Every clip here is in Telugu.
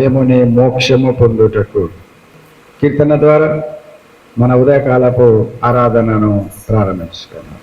మేము నీ మోక్షము పొందుటకు. కీర్తన ద్వారా మన ఉదయకాలపు ఆరాధనను ప్రారంభించుకున్నాం.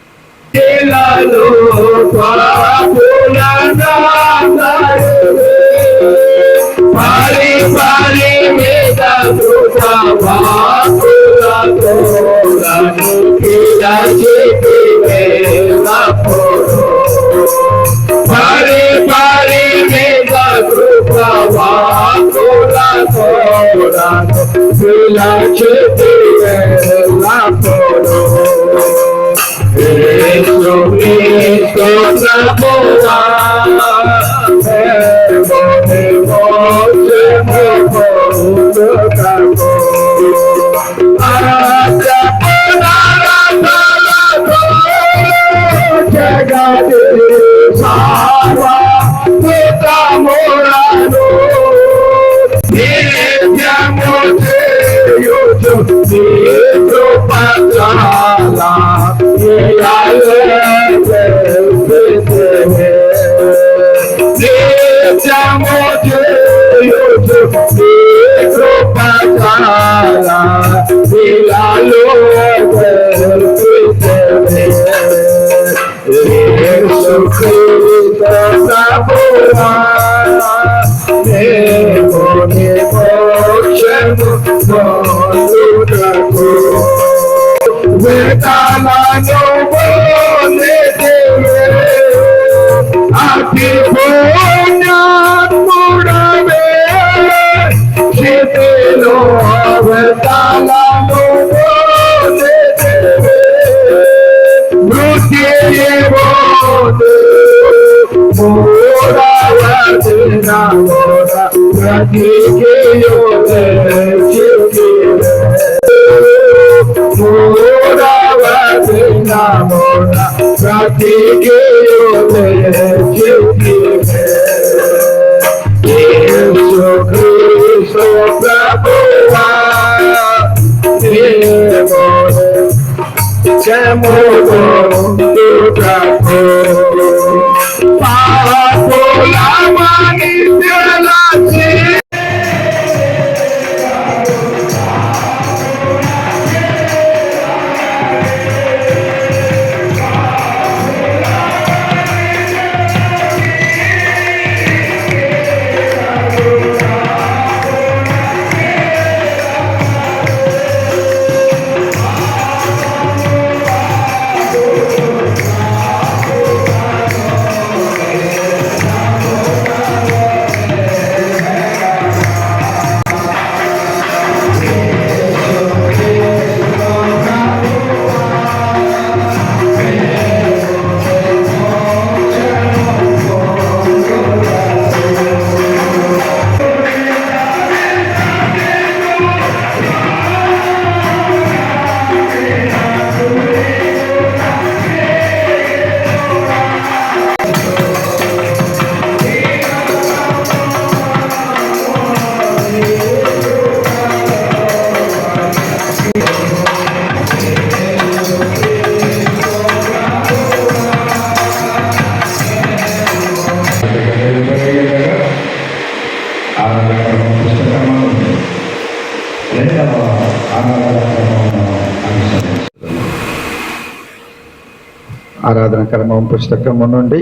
ఆరాధన క్రమం పుస్తకము నుండి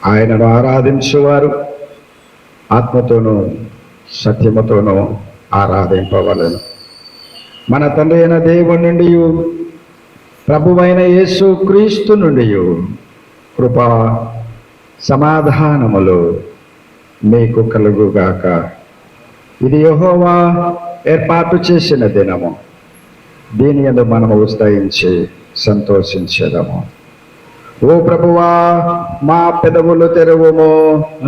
ఆయనను ఆరాధించువారు ఆత్మతోనూ సత్యముతోనూ ఆరాధింపవలెను. మన తండ్రి అయిన దేవుని నుండి ప్రభువైన యేసు క్రీస్తు నుండి కృపా సమాధానములు మీకు కలుగుగాక. ఇది యెహోవా ఏర్పాటు చేసిన దినము, దీని యందు మనము ఉత్సహించి సంతోషించెదము. ఓ ప్రభువా, మా పెదవులు తెరువుము,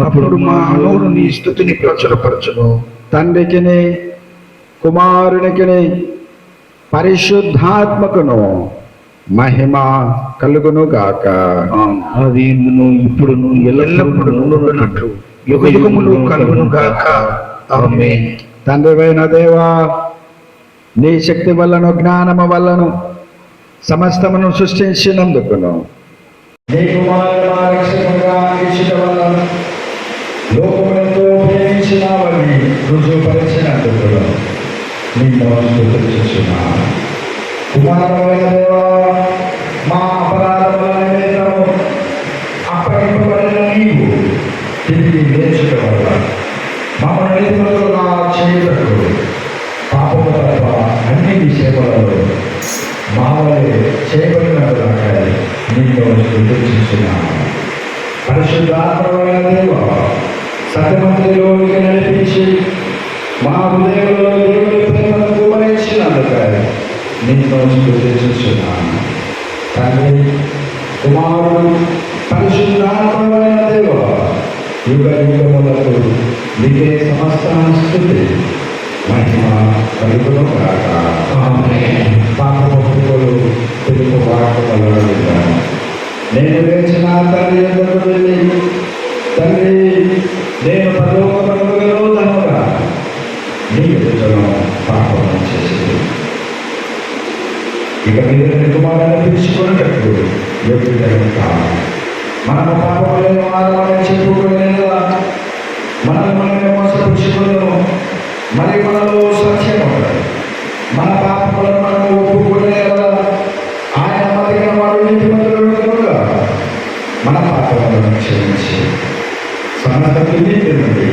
అప్పుడు మా నోరు నీ స్తుతిని ప్రచురపరచును. తండ్రికిని కుమారునికిని పరిశుద్ధాత్మకును మహిమ కలుగును గాక. అది ఇప్పుడును ఎల్లప్పుడూ నుండునట్లు యుగయుగములు కలుగును గాక. ఆమేన్. తండ్రివైన దేవా, నీ శక్తి వల్లను జ్ఞానము వల్లను సమస్తమును సృష్టించినందుకును నీ కుమారుడు రక్షకుడుగా ఇచ్చుట వలన లోకములతో ప్రేమించినావని రుజువుపరిచినందుకు నిన్ను స్తుతించుచున్నాను. కుమారమైన దేవా, మా అపరాధముల నిమిత్తము అప్పగింపబడిన నీవు తిరిగి లేచుట వల్ల మమ్మల్ని నీతిమంతులుగా చేయుటకు పాపము తప్ప అన్ని విషయములలో మావలే చేయబడినట్లుగా నిన్ను స్తుతించుచున్నాను. పరిశుద్ధాత్మమైన దేవా, సత్యమంతులోనికి నడిపించి మా హృదయంలో దేవుని ప్రేమను కుమరించినందుకై నిన్ను స్తుతించుచున్నాను. తండ్రి, కుమారుడు, పరిశుద్ధాత్మమైన దేవా, యుగ యుగములకు నీకే సమస్త స్తుతి మహిమ కలుగును గాక. ఆమేన్. పాపములు తెలుగు వార్తలలో విన్నాను. నేను లేచిన తండ్రి ఎదురు వెళ్ళి, తండ్రి, నేను పరలోకముగా నీ ఎదుటను పాపము చేసింది. ఇక మీద కుమారుని పిలుచుకున్నట్టు యోగ్యుడైన కాదు. మనము పాపములను మానమని చెప్పుకునేలా మనల్ని మనమే మోసపుచ్చుకున్నాము. మరి మనలో సత్యం ఉండదు. మన పాపములను మనము ఒప్పుకునేలా ఆయన మరిగిన వాడు నీతిమంతుడు కనుక మన పాపములను క్షమించి సమస్త నీతి నుండి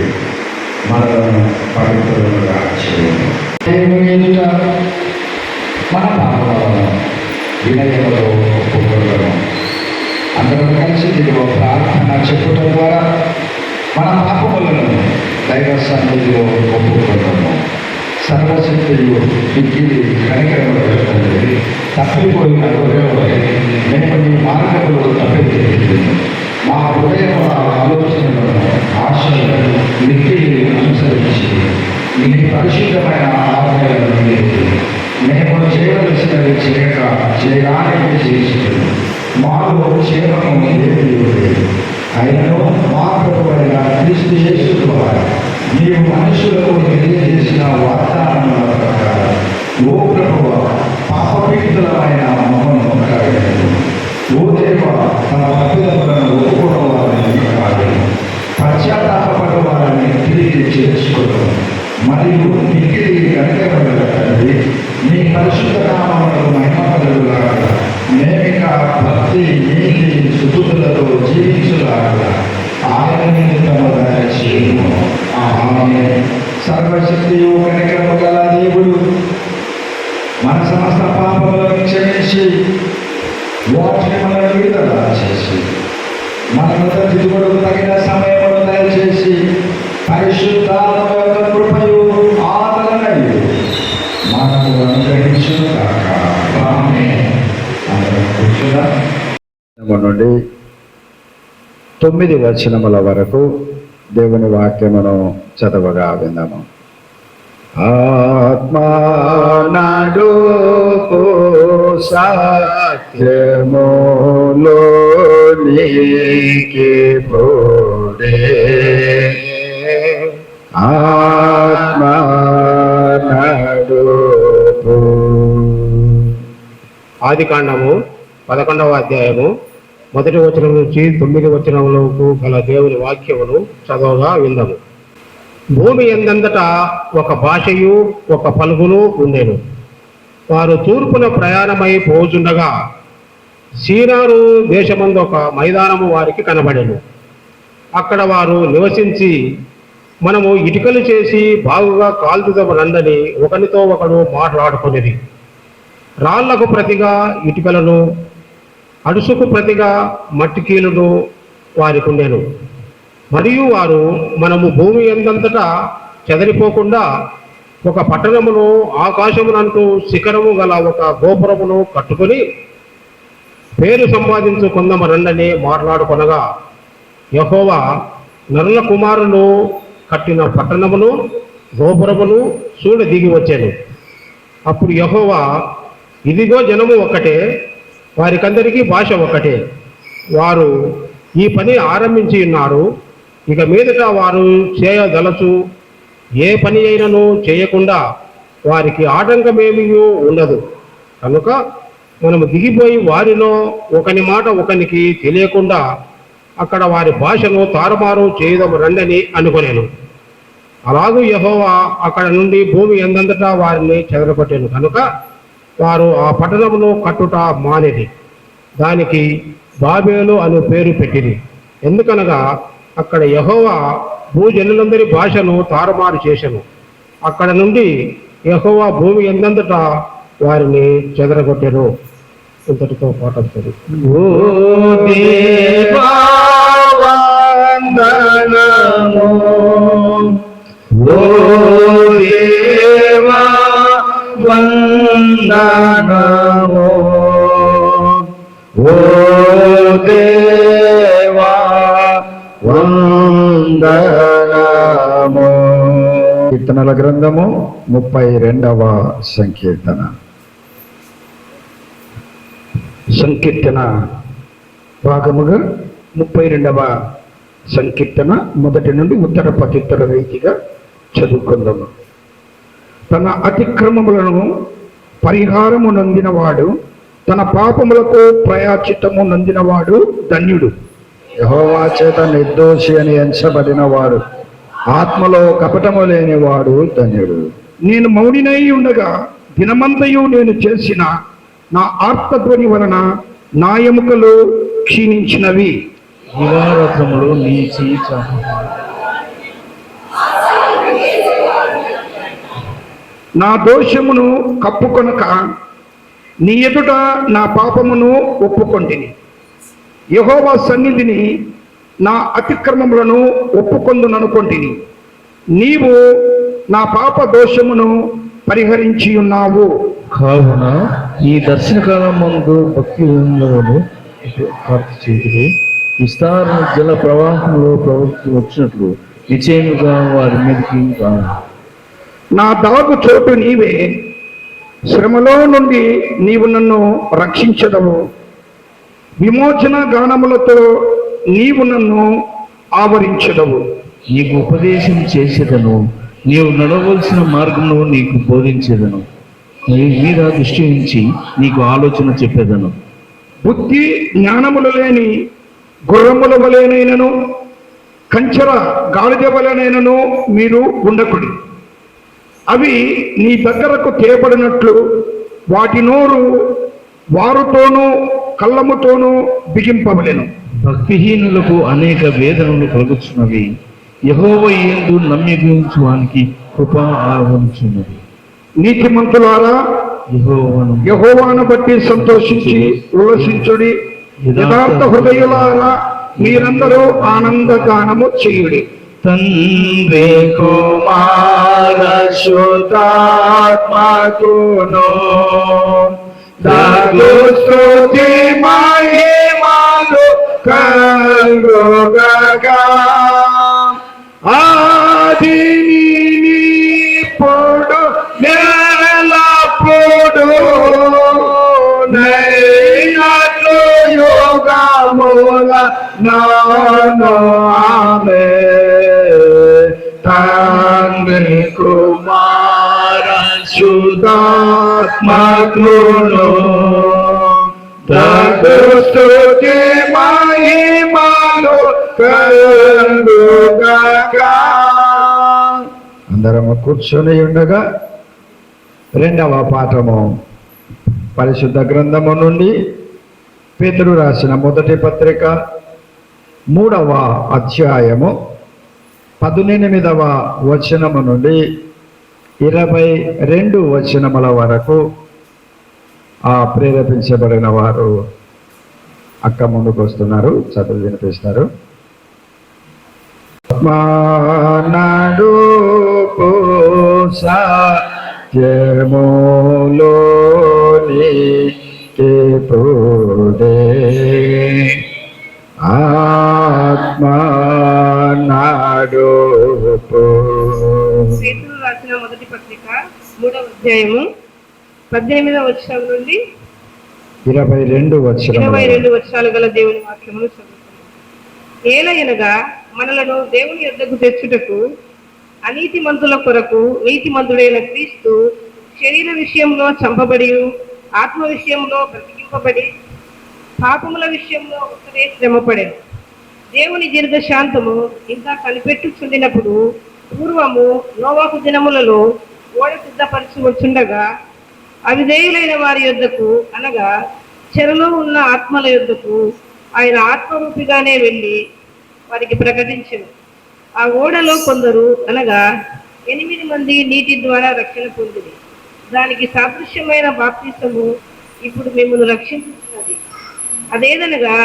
మనలను పవిత్రులుగా చేయండి. దేవుని ఎదుట మన పాపములను వినయములో ఒప్పుకోవడం, అందరం కలిసి దిగువ ప్రార్థన చెప్పుట ద్వారా మన పాపములను దైవ సన్నిధిలో ఒప్పుకోవడము. సర్వశక్తియు మిక్కిలి కనికరములు తప్పిపోయిన హృదయమై మేము నీ మార్గములో తప్పిపోయింది. మా హృదయముల ఆలోచనలను ఆశలను మిక్కిలి అనుసరించి నీ పరిశుద్ధమైన ఆజ్ఞలను మేము చేయవలసినవి చేయడానికి చేసి మాలో క్షేమము ఏమీ లేదు. అయినను మా ప్రభువైన క్రీస్తు యేసు ద్వారా నీవు మనుషులకు తెలియజేసిన వాగ్దానముల ప్రకారం ఓ ప్రభువ పాపపీడితులమైన మమ్మను కలగలేదు. ఓ దేవ, తన భక్తులను ఒప్పుకోవడం వారిని కాదు, పశ్చాత్తాపడు వారిని తిరిగి చేర్చుకోవడం మరియు మిగిలి కనికరముల తండ్రి, నీ పరిశుద్ధ నామములకు మహిమ కలుగులాగా మేమిక భక్తి నీతి సుబుద్ధులతో జీవించులాగా ఆయన నిమిత్తము దయచేయుము. ఆమేన్. సర్వశక్తియు కనికరము గల దేవుడు మన సమస్త పాపములను క్షమించి వాటిని మన విడుదల చేసి మన వద్ద దిగుబడుకు తగిన సమయమును దయచేసి పరిశుద్ధాత్మ యొక్క కృపయు ఆదరణయు మనకు అనుగ్రహించును గాక. ఆమేన్. అందరం కూర్చుందాం. నుండి 9 వచనముల వరకు దేవుని వాక్యమును చదవగా విందాము. ఆత్మా నడుపు సత్యములోనికి పోడే, ఆత్మా నడుపు. ఆదికాండము 11వ అధ్యాయము 1వ వచనం నుంచి 9వ వచనములకు గల దేవుని వాక్యమును చదవగా విందాము. భూమి ఎందంతటా ఒక భాషయు ఒక పలుకును ఉండెను. వారు తూర్పున ప్రయాణమై పోచుండగా సీనారు దేశమందు ఒక మైదానము వారికి కనబడెను. అక్కడ వారు నివసించి, మనము ఇటుకలు చేసి బాగుగా కాల్చుదము రండని ఒకనితో ఒకడు మాట్లాడుకునేది. రాళ్లకు ప్రతిగా ఇటుకలను, అడుసుకు ప్రతిగా మట్టికీలును వారికి ఉండెను. మరియు వారు, మనము భూమి ఎందంతటా చెదరిపోకుండా ఒక పట్టణమును, ఆకాశమునంటూ శిఖరము గల ఒక గోపురమును కట్టుకుని పేరు సంపాదించుకుందాము రండని మాట్లాడుకొనగా, యెహోవా నరుల కుమారులు కట్టిన పట్టణమును గోపురమును చూడ దిగి వచ్చాను. అప్పుడు యెహోవా, ఇదిగో జనము ఒక్కటే, వారికందరికీ భాష ఒక్కటే, వారు ఈ పని ఆరంభించి ఉన్నారు. ఇక మీదట వారు చేయదలచు ఏ పని అయినను చేయకుండా వారికి ఆటంకమేమీ ఉండదు. కనుక మనము దిగిపోయి వారిలో ఒకని మాట ఒకనికి తెలియకుండా అక్కడ వారి భాషను తారుమారు చేయదము రండని అనుకొనేను. అలాగూ యెహోవా అక్కడ నుండి భూమి ఎందంతటా వారిని చెదరగొట్టెను కనుక వారు ఆ పట్టణమును కట్టుట మానేది. దానికి బాబేలు అను పేరు పెట్టింది. ఎందుకనగా అక్కడ యెహోవా భూజనులందరి భాషను తారుమారు చేసెను. అక్కడ నుండి యెహోవా భూమి ఎందంతటా వారిని చెదరగొట్టెను. ఇంతటితో పాఠం ఓ దేవా వందనము, ఓ దేవా వందనము, ఓ దేవా వందనము. కీర్తనల గ్రంథము 32వ సంకీర్తన. సంకీర్తన భాగముగా 32వ సంకీర్తన మొదటి నుండి ఉత్తర ప్రత్యుత్తర రీతిగా చదువుకుందాము. తన అతిక్రమములను పరిహారము నొందినవాడు, తన పాపములకు ప్రయాచితము నొందినవాడు ధన్యుడు. యెహోవా చేత నిర్దోషి అని ఎంచబడిన వాడు, ఆత్మలో కపటము లేనివాడు ధన్యుడు. నేను మౌనినై ఉండగా దినమంతయు నేను చేసిన నా ఆర్తధ్వని వలన నా ఎముకలు క్షీణించినవి. దివారథములు నీ చీచ నా దోషమును కప్పుకొనక నీ ఎదుట నా పాపమును ఒప్పుకొంటిని. యెహోవా సన్నిధిని నా అతిక్రమములను ఒప్పుకొందుననుకొంటిని. నీవు నా పాప దోషమును పరిహరించి ఉన్నావు. కావున ఈ దర్శన కాలం ముందు భక్తి ప్రార్థన చేతులు విస్తార జల ప్రవాహంలో ప్రవృత్తి వచ్చినట్లు నిశ్చయముగా వారి మీదకి రాను. నా దాగు చోటు నీవే, శ్రమలో నుండి నీవు నన్ను రక్షించదవు. విమోచన గానములతో నీవు నన్ను ఆవరించదవు. నీకు ఉపదేశం చేసేదను, నీవు నడవలసిన మార్గమును నీకు బోధించేదను, నీ మీద దృష్టి ఉంచి నీకు ఆలోచన చెప్పేదను. బుద్ధి జ్ఞానములు లేని గుర్రముల వలెనైనను కంచెర గాడిద వలెనైనను మీరు ఉండకుడి. అవి నీ దగ్గరకు తేబడినట్లు వాటి నోరు వారుతోనూ కళ్ళముతోనూ బిగింపవలెను. భక్తిహీనులకు అనేక వేదనలు కలుగుతున్నవి. యెహోవా యందు నమ్మిక వానికి కృప ఆవరించున్నది. నీతిమంతులారా, యెహోవాను బట్టి సంతోషించి ఉల్లసించుడి. యథార్థ హృదయులారా, మీరందరూ ఆనందగానము చేయుడి. తండ్రి కుమార శుద్ధాత్మకును దాగు స్తుతి మహిమలు కలుగగా ఆది ఇప్పుడు నెలప్పుడు నైనట్లు యోగముల నాను ఆమె. తండ్రి కుమార శుద్ధాత్మకును దాగు స్తుతి మహిమలు కలుగగా. అందరము కూర్చొని ఉండగా 2వ పాఠము పరిశుద్ధ గ్రంథము నుండి పేతురు రాసిన మొదటి పత్రిక 3వ అధ్యాయము 18వ వచనము నుండి 22 వచనముల వరకు ప్రేరేపించబడిన వారు అక్క ముందుకు వస్తున్నారు, చదువు వినిపిస్తారు. మానడు సత్యములోని కేపుడే ఆత్మనాడు. పేతురు రాసిన మొదటి పత్రిక 3వ అధ్యాయము 18వ వచనం నుండి 22 వచనాలు గల దేవుని వాక్యమును చదువుతున్నాం. ఏలయనగా మనలను దేవుని యొద్దకు తెచ్చుటకు అనీతిమంతుల కొరకు నీతిమంతుడైన క్రీస్తు శరీర విషయంలో చంపబడి ఆత్మ విషయంలో బ్రతికింపబడి పాపముల విషయంలో ఒక్కడే శ్రమపడెను. దేవుని దీర్ఘశాంతము ఇంకా కనిపెట్టుచుండినప్పుడు పూర్వము నోవాహు దినములలో ఓడ సిద్ధపరచి వచ్చుండగా అవిధేయులైన వారి యొద్దకు అనగా చెరలో ఉన్న ఆత్మల యొద్దకు ఆయన ఆత్మరూపిగానే వెళ్ళి వారికి ప్రకటించెను. ఆ ఓడలో కొందరు అనగా 8 మంది నీటి ద్వారా రక్షణ పొందింది. దానికి సాదృశ్యమైన బాప్తిసము ఇప్పుడు మిమ్మల్ని రక్షించుతున్నది. అదేదనగా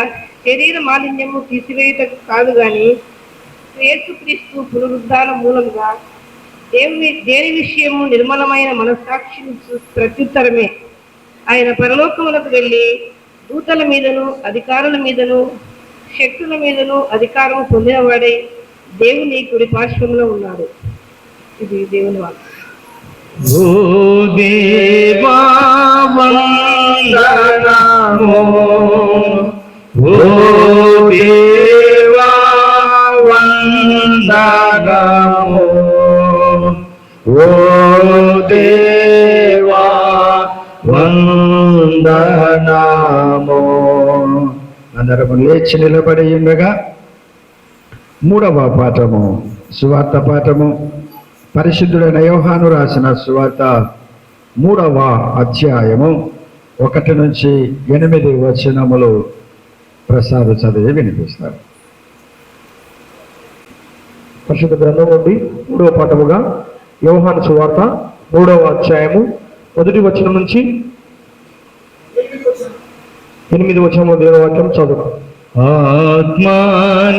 శరీర మాలిన్యము తీసివేయుటకు కాదు గాని యేసుక్రీస్తు పునరుద్ధాన మూలముగా దేని విషయము నిర్మలమైన మనస్సాక్షి ప్రత్యుత్తరమే. ఆయన పరలోకములకు వెళ్ళి దూతల మీదను అధికారుల మీదను శక్తుల మీదను అధికారము పొందినవాడై దేవుని కుడి పార్శ్వంలో ఉన్నాడు. ఇది దేవుని వాక్యం. ఓ దేవా వందనము, ఓ దేవా వందనము, ఓ దేవా వందనము. అందరము లేచి నిలబడి ఉండగా 3వ పాఠము, సువార్త పాఠము. పరిశుద్ధుడైన యోహాను రాసిన సువార్త 3వ అధ్యాయము 1 నుంచి 8 వచనములు ప్రసాద్ చదివి వినిపిస్తారు. పరిశుద్ధ గ్రంథం నుండి 3వ పాఠముగా యోహాను సువార్త 3వ అధ్యాయము 1 వచనం నుంచి 8 వచనము దేవుని వాక్యం చదువు. ఆత్మా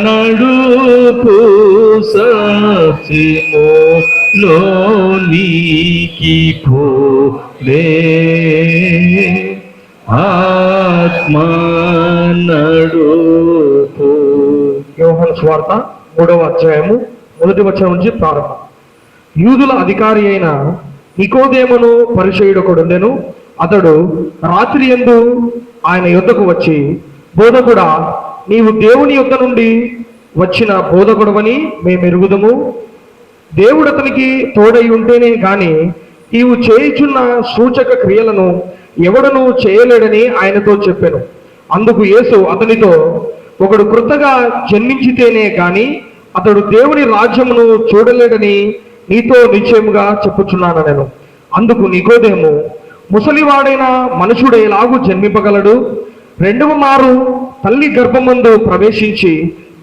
నడుపు సత్యము లోనికి పోలే, ఆత్మా నడుపు. యోహాను సువార్త 3వ అధ్యాయము 1 వచనం నుంచి ప్రారంభం. యూదుల అధికారి అయిన నికోదేమును పరిచయుడొకడుండెను. అతడు రాత్రి యందు ఆయన యొద్దకు వచ్చి, బోధకుడా, నీవు దేవుని యొద్ద నుండి వచ్చిన బోధకుడవని మేమెరుగుదము. దేవుడు అతనికి తోడై ఉంటేనే గాని నీవు చేయుచున్న సూచక క్రియలను ఎవడనూ చేయలేడని ఆయనతో చెప్పెను. అందుకు యేసు అతనితో, ఒకడు క్రొత్తగా జన్మించితేనే గాని అతడు దేవుని రాజ్యమును చూడలేడని నీతో నిశ్చయముగా చెప్పుచున్నాను నేను. అందుకు నికోదేము, ముసలివాడైన మనుషుడు ఎలాగూ జన్మింపగలడు? 2వ మారు తల్లి గర్భమందు ప్రవేశించి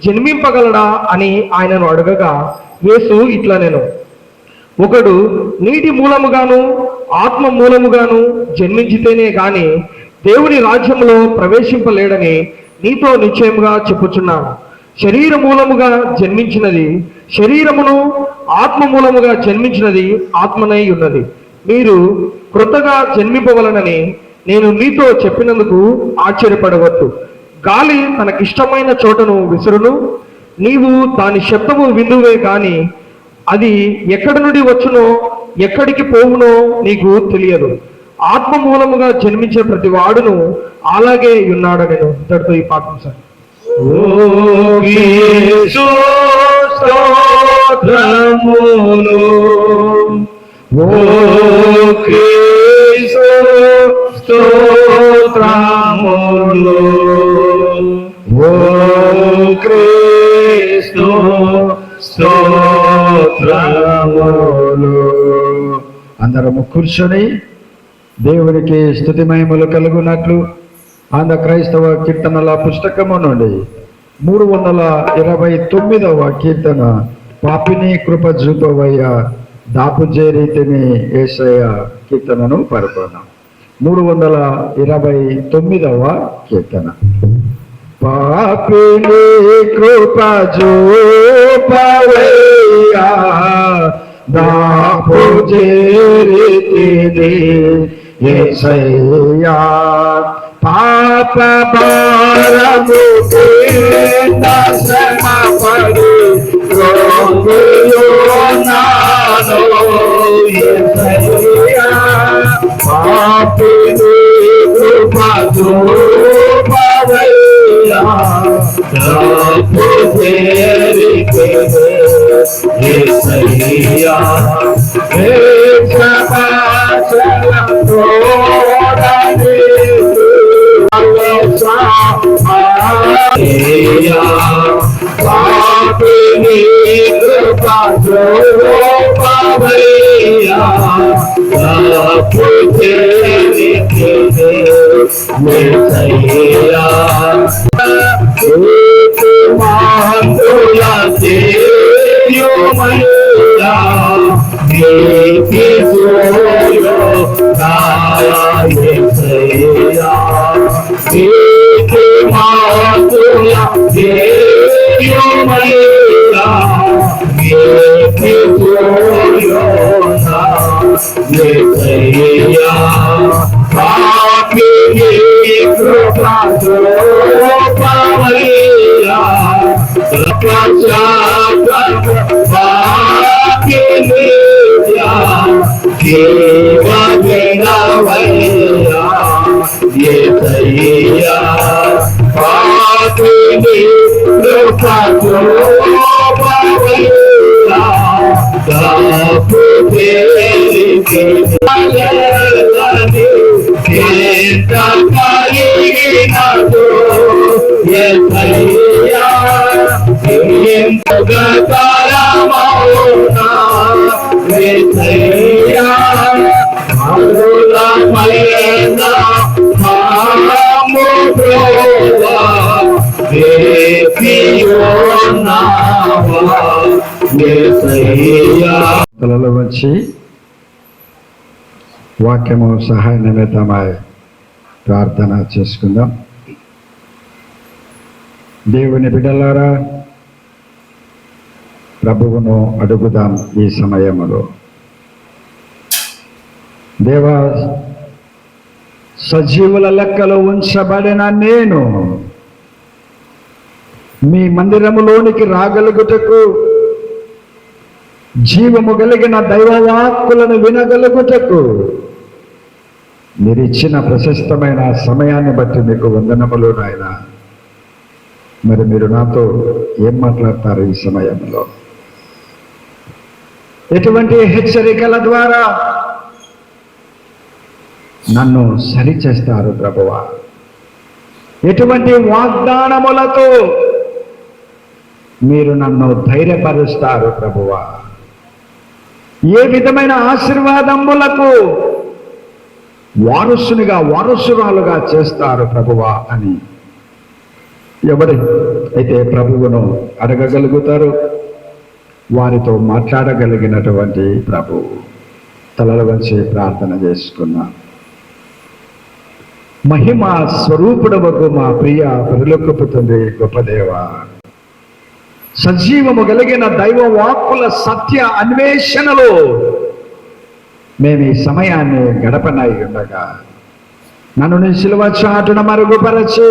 జన్మింపగలడా అని ఆయనను అడగగా యేసు ఇట్లా నేను, ఒకడు నీటి మూలముగాను ఆత్మ మూలముగాను జన్మించితేనే గాని దేవుని రాజ్యంలో ప్రవేశింపలేడని నీతో నిశ్చయముగా చెప్పుచున్నాను. శరీర మూలముగా జన్మించినది శరీరమును, ఆత్మ మూలముగా జన్మించినది ఆత్మనై ఉన్నది. మీరు క్రొత్తగా జన్మింపవలనని నేను నీతో చెప్పినందుకు ఆశ్చర్యపడవద్దు. గాలి తనకిష్టమైన చోటను విసురును, నీవు దాని శబ్దము విందువే గాని అది ఎక్కడి నుండి వచ్చునో ఎక్కడికి పోవునో నీకు తెలియదు. ఆత్మ మూలముగా జన్మించిన ప్రతి వాడును అలాగే ఉన్నాడు. నేను ఇంతటితో ఈ పాఠం సార్. ఓ స్తోత్రములు, ఓ క్రీస్తు స్తోత్రములు. అందరము కూర్చొని దేవునికి స్తుతి మహిమలు కలుగునట్లు ఆంధ్ర క్రైస్తవ కీర్తనల పుస్తకము నుండి 329వ కీర్తన, పాపిని కృప చూపవయ్య దాపుజేరీతిని యేసయ్య కీర్తనను పడుకున్నాం. 329వ కీర్తన. పాపిని కృప చూపవయ్య దాపుజేరీతిని యేసయ్య, పాప భారము శ్రమపడి రోగులున్నాను యేసయ్య, పాపిని కృప చూపవయ్య దాపుజేరీతిని యేసయ్య, Yeah. పాపిని కృపా చూపవయ్యా తప్పు చేసితిని యేసయ్యా మాతుల సేయోమయ్యా నీతి సోయో యేసయ్యా నీతి మాతుల సేయోమయ్యా నీతి సోయో యేసయ్యా పాపిని కృపా చూపవయ్యా తలలో వచ్చి వాక్యము సహాయ నిమిత్తమై ప్రార్థన చేసుకుందాం. దేవుని బిడ్డలారా, ప్రభువును అడుగుదాం. ఈ సమయములో దేవా, సజీవుల లెక్కలో ఉంచబడిన నేను మీ మందిరములోనికి రాగలుగుటకు, జీవము కలిగిన దైవవాక్కులను వినగలుగుటకు మీరు ఇచ్చిన ప్రశస్తమైన సమయాన్ని బట్టి మీకు వందనములు నాయన. మరి మీరు నాతో ఏం మాట్లాడతారు ఈ సమయంలో? ఎటువంటి హెచ్చరికల ద్వారా నన్ను సరిచేస్తారు ప్రభువా? ఎటువంటి వాగ్దానములతో మీరు నన్ను ధైర్యపరుస్తారు ప్రభువా? ఏ విధమైన ఆశీర్వాదములకు వారసునిగా వారసురాలుగా చేస్తారు ప్రభువా అని ఎవరు అయితే ప్రభువును అడగగలుగుతారు, వారితో మాట్లాడగలిగినటువంటి ప్రభువు. తలల వంచి ప్రార్థన చేసుకున్నాం. మహిమ స్వరూపుడవకు మా ప్రియ పరలోకపు తండ్రి, గొప్ప దేవా, సజీవము కలిగిన దైవ వాక్కుల సత్య అన్వేషణలో మేము ఈ సమయాన్ని గడపనై ఉండగా నన్ను నీ శిలువ చాటున మరుగుపరచి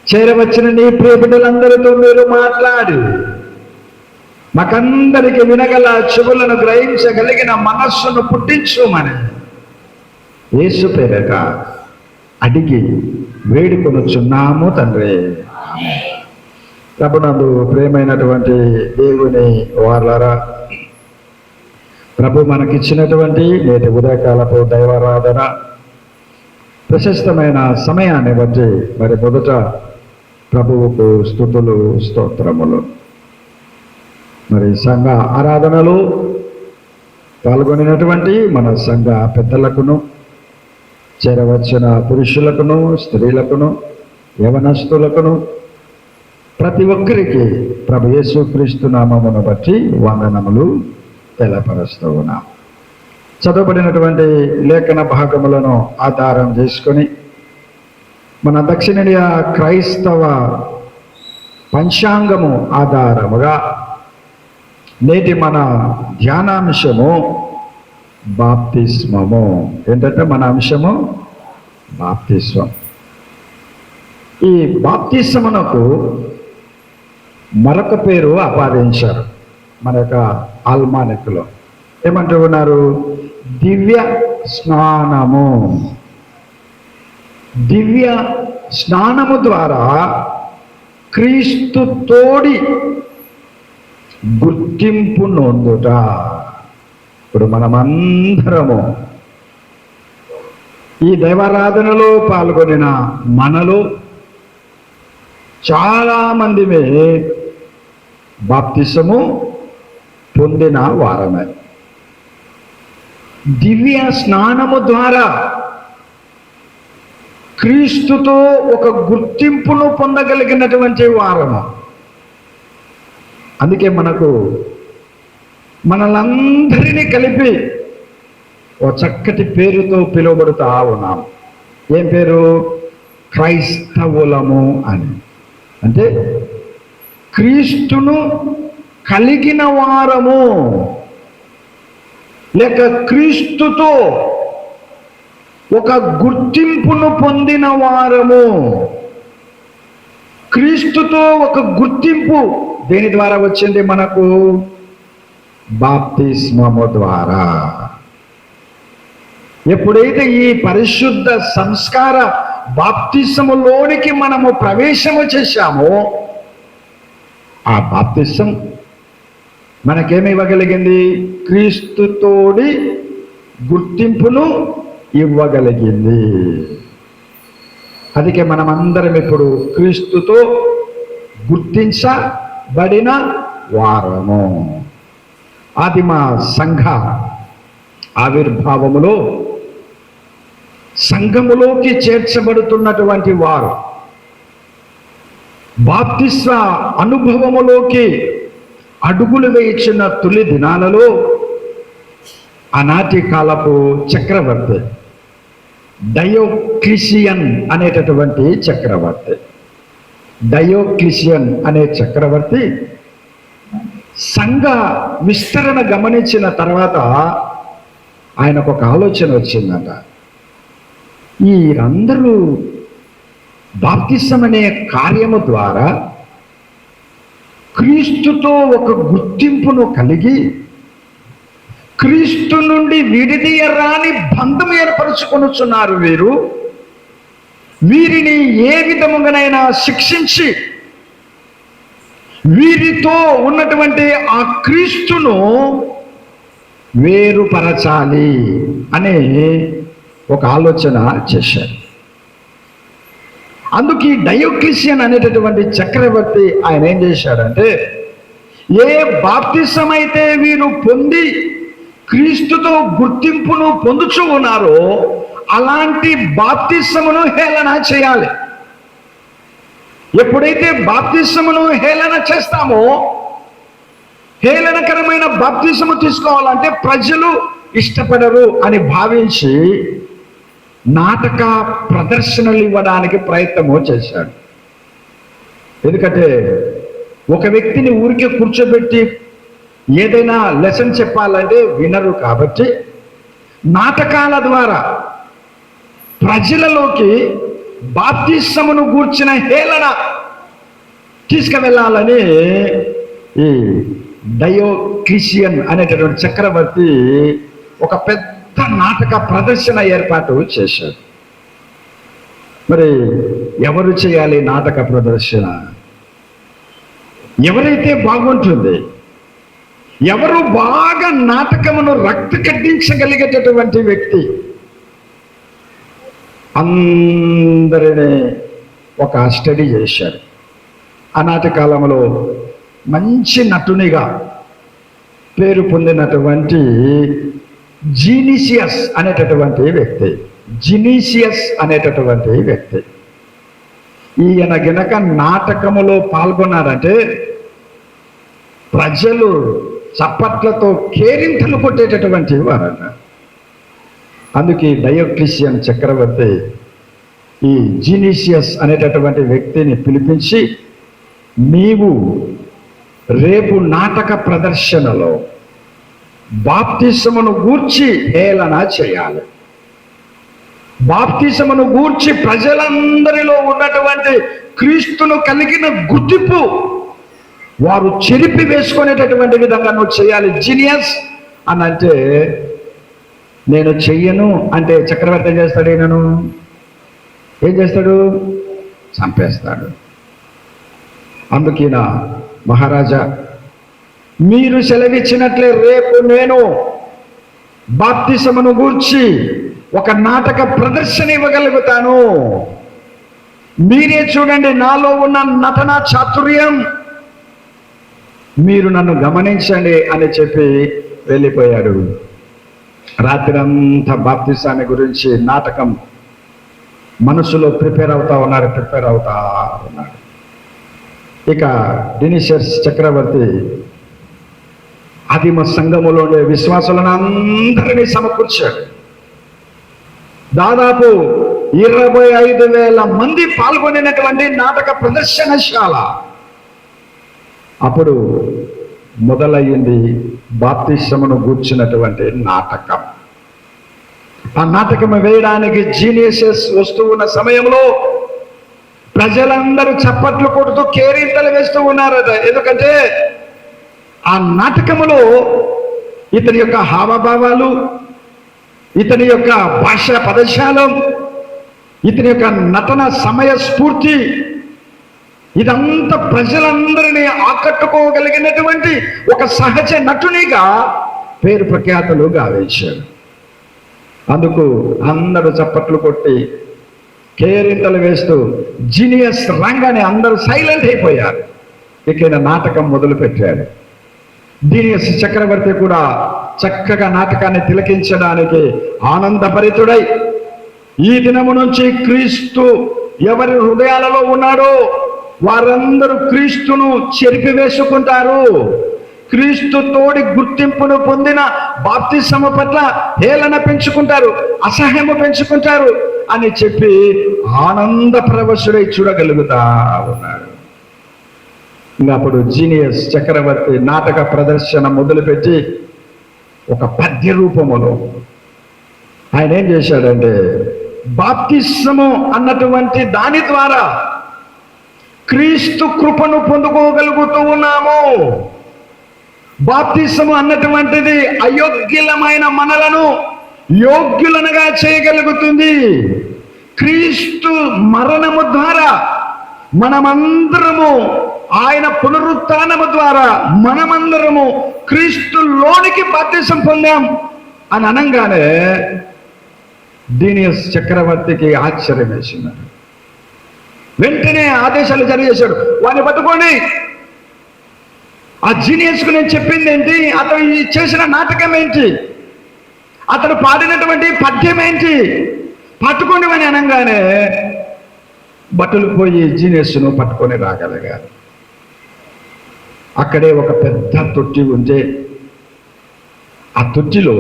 చేరవచ్చిన నీ ప్రియ బిడ్డలందరితో మీరు మాట్లాడి మాకందరికి వినగల చెవులను గ్రహించగలిగిన మనస్సును పుట్టించుమని యేసు పేరట అడిగి వేడుకొనుచున్నాము తండ్రి. ప్రభునందు ప్రియమైనటువంటి దేవుని వారలారా, ప్రభు మనకిచ్చినటువంటి నేటి ఉదయకాలపు దైవారాధన ప్రశస్తమైన సమయాన్ని బట్టి మరి మొదట ప్రభువుకు స్తుతులు స్తోత్రములు. మరి సంఘ ఆరాధనలో పాల్గొనినటువంటి మన సంఘ పెద్దలకును, చేరవచ్చిన పురుషులకును, స్త్రీలకును, యవనస్తులకును, ప్రతి ఒక్కరికి ప్రభు యేసుక్రీస్తు నామమును బట్టి వందనములు తెలపరుస్తూ ఉన్నాం. చదవబడినటువంటి లేఖన భాగములను ఆధారం చేసుకొని మన దక్షిణీయ క్రైస్తవ పంచాంగము ఆధారముగా నేటి మన ధ్యానాంశము బాప్తిస్మము. ఏంటంటే మన అంశము బాప్తిస్మం. ఈ బాప్తిస్మమునకు మరొక పేరు ఆపాదించారు మన యొక్క ఆల్మానిక్లో. ఏమంటూ ఉన్నారు? దివ్య స్నానము. దివ్య స్నానము ద్వారా క్రీస్తు తోడి గుర్తింపు నొందుట. ఇప్పుడు మనమందరము ఈ దైవారాధనలో పాల్గొనిన మనలో చాలా మందిమే బాప్తిసము పొందిన వారమే. దివ్య స్నానము ద్వారా క్రీస్తుతో ఒక గుర్తింపును పొందగలిగినటువంటి వారము. అందుకే మనలందరినీ కలిపి ఓ చక్కటి పేరుతో పిలువబడుతూ ఉన్నాం. ఏం పేరు? క్రైస్తవులము అని. అంటే క్రీస్తును కలిగిన వారము, లేక క్రీస్తుతో ఒక గుర్తింపును పొందిన వారము. క్రీస్తుతో ఒక గుర్తింపు దేని ద్వారా వచ్చింది మనకు? బాప్తిస్మము ద్వారా. ఎప్పుడైతే ఈ పరిశుద్ధ సంస్కార బాప్తిస్మములోనికి మనము ప్రవేశము చేశామో, ఆ బాప్తిస్మం మనకేమి ఇవ్వగలిగింది? క్రీస్తుతోడి గుర్తింపును ఇవ్వగలిగింది. అందుకే మనమందరం ఇప్పుడు క్రీస్తుతో గుర్తించబడిన వారము. ఆదిమ సంఘ ఆవిర్భావములో సంఘములోకి చేర్చబడుతున్నటువంటి వారు బాప్తిస్మ అనుభవములోకి అడుగులు వేయించిన తొలి దినాలలో ఆనాటి కాలపు చక్రవర్తి డయోక్లిషియన్ అనేటటువంటి చక్రవర్తి. డయోక్లిషియన్ అనే చక్రవర్తి సంఘ విస్తరణ గమనించిన తర్వాత ఆయనకు ఒక ఆలోచన వచ్చిందట. వీరందరూ బాప్తిసం అనే కార్యము ద్వారా క్రీస్తుతో ఒక గుర్తింపును కలిగి క్రీస్తు నుండి విడదీయరాని బంధం ఏర్పరచుకొనుచున్నారు. వీరిని ఏ విధముగానైనా శిక్షించి వీరితో ఉన్నటువంటి ఆ క్రీస్తును వేరుపరచాలి అనే ఒక ఆలోచన చేశారు. అందుకు ఈ డయోక్లిషియన్ అనేటటువంటి చక్రవర్తి ఆయన ఏం చేశాడంటే, ఏ బాప్తిసం అయితే వీరు పొంది క్రీస్తుతో గుర్తింపును పొందుచూ ఉన్నారో అలాంటి బాప్తిసమును హేళన చేయాలి. ఎప్పుడైతే బాప్తిసమును హేళన చేస్తామో, హేళనకరమైన బాప్తిసము తీసుకోవాలంటే ప్రజలు ఇష్టపడరు అని భావించి నాటక ప్రదర్శనలు ఇవ్వడానికి ప్రయత్నము చేశాడు. ఎందుకంటే ఒక వ్యక్తిని ఊరికే కూర్చోబెట్టి ఏదైనా లెసన్ చెప్పాలంటే వినరు. కాబట్టి నాటకాల ద్వారా ప్రజలలోకి బాప్తిసమును గూర్చిన హేళన తీసుకువెళ్ళాలని ఈ డయోక్లిషియన్ అనేటటువంటి చక్రవర్తి ఒక పెద్ద నాటక ప్రదర్శన ఏర్పాటు చేశాడు. మరి ఎవరు చేయాలి నాటక ప్రదర్శన? ఎవరైతే బాగుంటుంది, ఎవరు బాగా నాటకమును రక్తి కట్టించగలిగేటటువంటి వ్యక్తి, అందరినీ ఒక స్టడీ చేశాడు. ఆనాటి కాలంలో మంచి నటునిగా పేరు పొందినటువంటి జీనిషియస్ అనేటటువంటి వ్యక్తి ఈయన గనక నాటకములో పాల్గొన్నారంటే ప్రజలు చప్పట్లతో కేరింతలు కొట్టేటటువంటి వారన్న. అందుకే డయోక్లిషియన్ చక్రవర్తి ఈ జీనిషియస్ అనేటటువంటి వ్యక్తిని పిలిపించి, నీవు రేపు నాటక ప్రదర్శనలో బాప్తిసమును గూర్చి హేళన చేయాలి. బాప్తిసమును గూర్చి ప్రజలందరిలో ఉన్నటువంటి క్రీస్తును కలిగిన గుర్తింపు వారు చెరిపి వేసుకునేటటువంటి విధంగా నువ్వు చేయాలి. జీనియస్ అని అంటే, నేను చెయ్యను అంటే చక్రవర్తి ఏం చేస్తాడు? ఏం చేస్తాడు? చంపేస్తాడు. అందుకేనా మహారాజా, మీరు సెలవిచ్చినట్లే రేపు నేను బాప్తిసమును గూర్చి ఒక నాటక ప్రదర్శన ఇవ్వగలుగుతాను. మీరే చూడండి నాలో ఉన్న నటనా చాతుర్యం, మీరు నన్ను గమనించండి అని చెప్పి వెళ్ళిపోయాడు. రాత్రి అంతా బాప్తిసాన్ని గురించి నాటకం మనసులో ప్రిపేర్ అవుతా ఉన్నాడు. ఇక డినిషియస్ చక్రవర్తి ఆదిమ సంఘములోని విశ్వాసులను అందరినీ సమకూర్చాడు. దాదాపు 25,000 మంది పాల్గొనినటువంటి నాటక ప్రదర్శనశాల. అప్పుడు మొదలయ్యింది బాప్తిస్మమును గూర్చినటువంటి నాటకం. ఆ నాటకం వేయడానికి జీనియసెస్ వస్తూ ఉన్న సమయంలో ప్రజలందరూ చప్పట్లు కొడుతూ కేరింతలు వేస్తూ ఉన్నారట. ఎందుకంటే ఆ నాటకములో ఇతని యొక్క హావభావాలు, ఇతని యొక్క భాషా పదజాలం, ఇతని యొక్క నటన సమయ స్ఫూర్తి, ఇదంతా ప్రజలందరినీ ఆకట్టుకోగలిగినటువంటి ఒక సహజ నటునిగా పేరు ప్రఖ్యాతులు గావించాడు. అందుకు అందరూ చప్పట్లు కొట్టి కేరింతలు వేస్తూ జీనియస్ రంగాన్ని అందరూ సైలెంట్ అయిపోయారు. ఇక నాటకం మొదలు పెట్టాడు. జీనియస్ చక్రవర్తి కూడా చక్కగా నాటకాన్ని తిలకించడానికి ఆనందభరితుడై, ఈ దినము నుంచి క్రీస్తు ఎవరి హృదయాలలో ఉన్నాడో వారందరూ క్రీస్తును చెరిపివేసుకుంటారు, క్రీస్తు తోడి గుర్తింపును పొందిన బాప్తిస్మము పట్ల హేళన పెంచుకుంటారు, అసహ్యము పెంచుకుంటారు అని చెప్పి ఆనంద పరవశుడై చూడగలుగుతా ఉన్నాడు. ఇంకా అప్పుడు జీనియస్ చక్రవర్తి నాటక ప్రదర్శన మొదలుపెట్టి ఒక పద్య రూపములో ఆయన ఏం చేశాడంటే, బాప్తిస్మము అన్నటువంటి దాని ద్వారా క్రీస్తు కృపను పొందుకోగలుగుతూ ఉన్నాము. బాప్తిస్మము అన్నటువంటిది అయోగ్యులమైన మనలను యోగ్యులనుగా చేయగలుగుతుంది. క్రీస్తు మరణము ద్వారా మనమందరము, ఆయన పునరుత్థానము ద్వారా మనమందరము క్రీస్తులోనికి బాప్తిసం పొందాం అని అనగానే జీనియస్ చక్రవర్తికి ఆశ్చర్యం వేసింది. వెంటనే ఆదేశాలు జారీ చేశాడు, వాడిని పట్టుకొని ఆ జీనియస్కు నేను చెప్పింది ఏంటి, అతను చేసిన నాటకం ఏంటి, అతడు పాడినటువంటి పద్యం ఏంటి, పట్టుకొని అని అనగానే బట్టలు పోయి జీనియస్ను పట్టుకొని రాగలిగారు. అక్కడే ఒక పెద్ద తొట్టి ఉంటే ఆ తొట్టిలో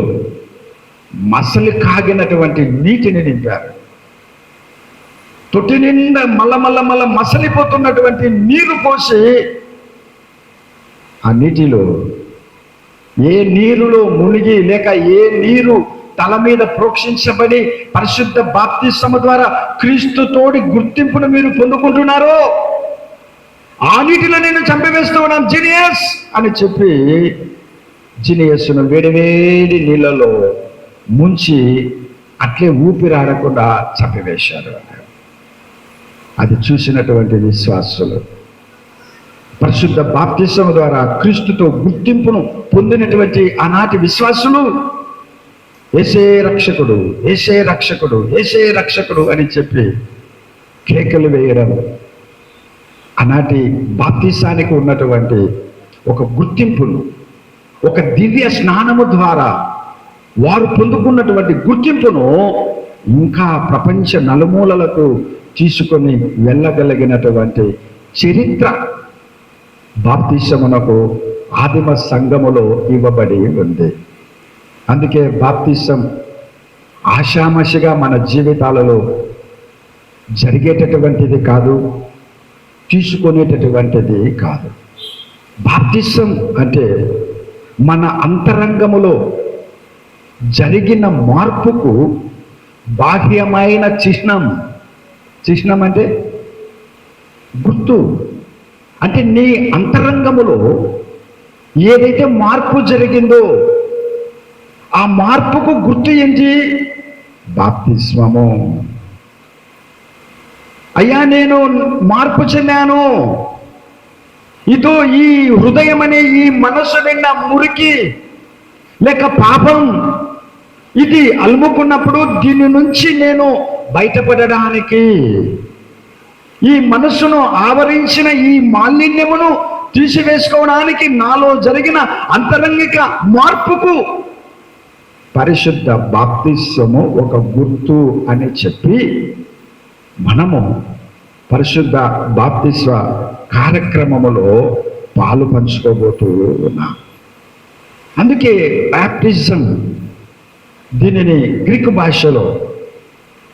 మసలి కాగినటువంటి నీటిని నింపారు. తొట్టి నిండా మల్ల మసలిపోతున్నటువంటి నీరు పోసి ఆ నీటిలో ఏ నీరులో మునిగి లేక ఏ నీరు తల మీద ప్రోక్షించబడి పరిశుద్ధ బాప్తిస్మము ద్వారా క్రీస్తు తోడి గుర్తింపును మీరు పొందుకుంటున్నారో ఆ నీటిలో నేను చంపివేస్తూ ఉన్నాను జీనియస్ అని చెప్పి జీనియస్ను వేడివేడి నీళ్ళలో ముంచి అట్లే ఊపిరాడకుండా చంపివేశారు. అది చూసినటువంటి విశ్వాసులు పరిశుద్ధ బాప్తిస్మము ద్వారా క్రీస్తుతో గుర్తింపును పొందినటువంటి ఆనాటి విశ్వాసులు యేసే రక్షకుడు, యేసే రక్షకుడు, యేసే రక్షకుడు అని చెప్పి కేకలు వేయడం ఆనాటి బాప్తిసానికి ఉన్నటువంటి ఒక గుర్తింపును, ఒక దివ్య స్నానము ద్వారా వారు పొందుకున్నటువంటి గుర్తింపును ఇంకా ప్రపంచ నలుమూలలకు తీసుకొని వెళ్ళగలిగినటువంటి చరిత్ర బాప్తిస్మమునకు ఆదిమ సంఘములో ఇవ్వబడి ఉంది. అందుకే బాప్తిసం ఆషామాషిగా మన జీవితాలలో జరిగేటటువంటిది కాదు, తీసుకునేటటువంటిది కాదు. బాప్తిసం అంటే మన అంతరంగములో జరిగిన మార్పుకు బాహ్యమైన చిహ్నం. చిహ్నం అంటే గుర్తు. అంటే నీ అంతరంగములో ఏదైతే మార్పు జరిగిందో ఆ మార్పుకు గుర్తు ఏంటి? బాప్తిస్మము. అయ్యా నేను మార్పు చెందాను, ఇదో ఈ హృదయం అనే ఈ మనస్సు నిండా మురికి లేక పాపం ఇది అలుముకున్నప్పుడు దీని నుంచి నేను బయటపడడానికి, ఈ మనస్సును ఆవరించిన ఈ మాలిన్యమును తీసివేసుకోవడానికి నాలో జరిగిన అంతరంగిక మార్పుకు పరిశుద్ధ బాప్తిస్మము ఒక గుర్తు అని చెప్పి మనము పరిశుద్ధ బాప్తిస్మ కార్యక్రమములో పాలు పంచుకోబోతూ ఉన్నాం. అందుకే బ్యాప్టిజం, దీనిని గ్రీకు భాషలో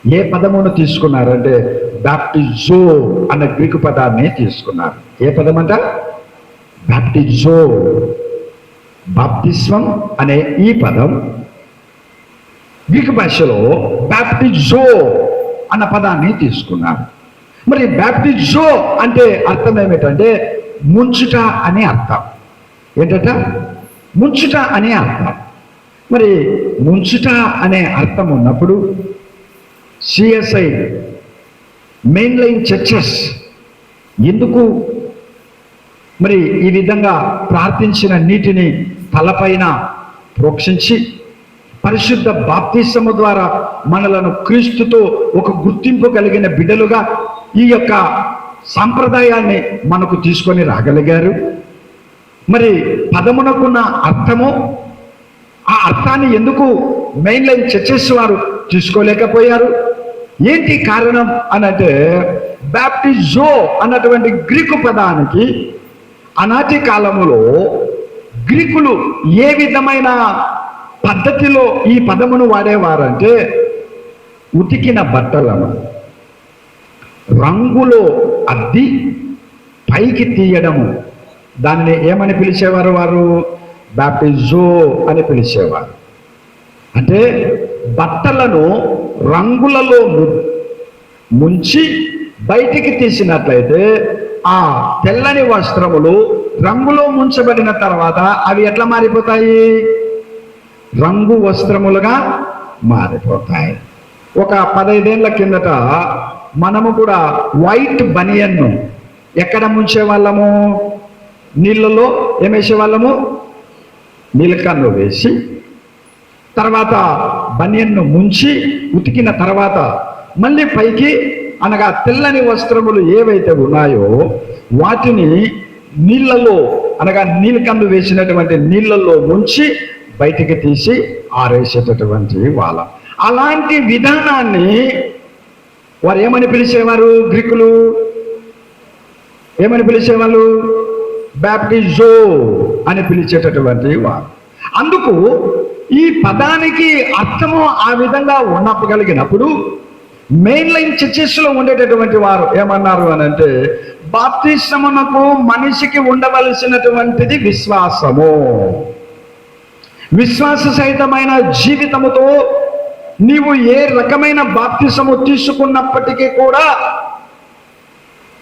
ఏ పదమును తీసుకున్నారంటే బ్యాప్టిజో అన్న గ్రీకు పదాన్ని తీసుకున్నారు. ఏ పదం అంట? బ్యాప్టిజో. బాప్తిస్మం అనే ఈ పదం గ్రీకు భాషలో బ్యాప్టిజో అన్న పదాన్ని తీసుకున్నారు. మరి బ్యాప్టిజో అంటే అర్థం ఏమిటంటే ముంచుట అని అర్థం. ఏంటట? ముంచుట అనే అర్థం. మరి ముంచుట అనే అర్థం ఉన్నప్పుడు సిఎస్ఐ మెయిన్ లైన్ చర్చెస్ ఎందుకు మరి ఈ విధంగా ప్రార్థించిన నీటిని తలపైన ప్రోక్షించి పరిశుద్ధ బాప్తిస్మము ద్వారా మనలను క్రీస్తుతో ఒక గుర్తింపు కలిగిన బిడ్డలుగా ఈ యొక్క సాంప్రదాయాన్ని మనకు తీసుకొని రాగలిగారు? మరి పదమునకున్న అర్థము, ఆ అర్థాన్ని ఎందుకు మెయిన్ లైన్ చర్చెస్ వారు తీసుకోలేకపోయారు? ఏంటి కారణం అనంటే బ్యాప్టిజో అన్నటువంటి గ్రీకు పదానికి ఆనాటి కాలములో గ్రీకులు ఏ విధమైన పద్ధతిలో ఈ పదమును వాడేవారంటే ఉతికిన బట్టలను రంగులో అద్ది పైకి తీయడము, దానిని ఏమని పిలిచేవారు? వారు బ్యాప్టిజో అని పిలిచేవారు. అంటే బట్టలను రంగులలో ముంచి బయటికి తీసినట్లయితే ఆ తెల్లని వస్త్రములు రంగులో ముంచబడిన తర్వాత అవి ఎట్లా మారిపోతాయి? రంగు వస్త్రములుగా మారిపోతాయి. ఒక 15 ఏళ్ల కిందట మనము కూడా వైట్ బనియన్ను ఎక్కడ ముంచేవాళ్ళము? నీళ్ళలో ఏమేసేవాళ్ళము? నీలకన్ను వేసి తర్వాత బనియన్ను ముంచి ఉతికిన తర్వాత మళ్ళీ పైకి, అనగా తెల్లని వస్త్రములు ఏవైతే ఉన్నాయో వాటిని నీళ్ళలో, అనగా నీలకన్ను వేసినటువంటి నీళ్ళల్లో ముంచి బయటికి తీసి ఆరేసేటటువంటి వాళ్ళ. అలాంటి విధానాన్ని వారు ఏమని పిలిచేవారు? గ్రీకులు ఏమని పిలిచేవాళ్ళు? బ్యాప్టిజో అని పిలిచేటటువంటి వారు. అందుకు ఈ పదానికి అర్థము ఆ విధంగా ఉన్నప్పగలిగినప్పుడు మెయిన్ లైన్ చర్చెస్లో ఉండేటటువంటి వారు ఏమన్నారు అని అంటే బాప్తిస్మమునకు మనిషికి ఉండవలసినటువంటిది విశ్వాసము. విశ్వాస సహితమైన జీవితముతో నీవు ఏ రకమైన బాప్తిస్మము తీసుకున్నప్పటికీ కూడా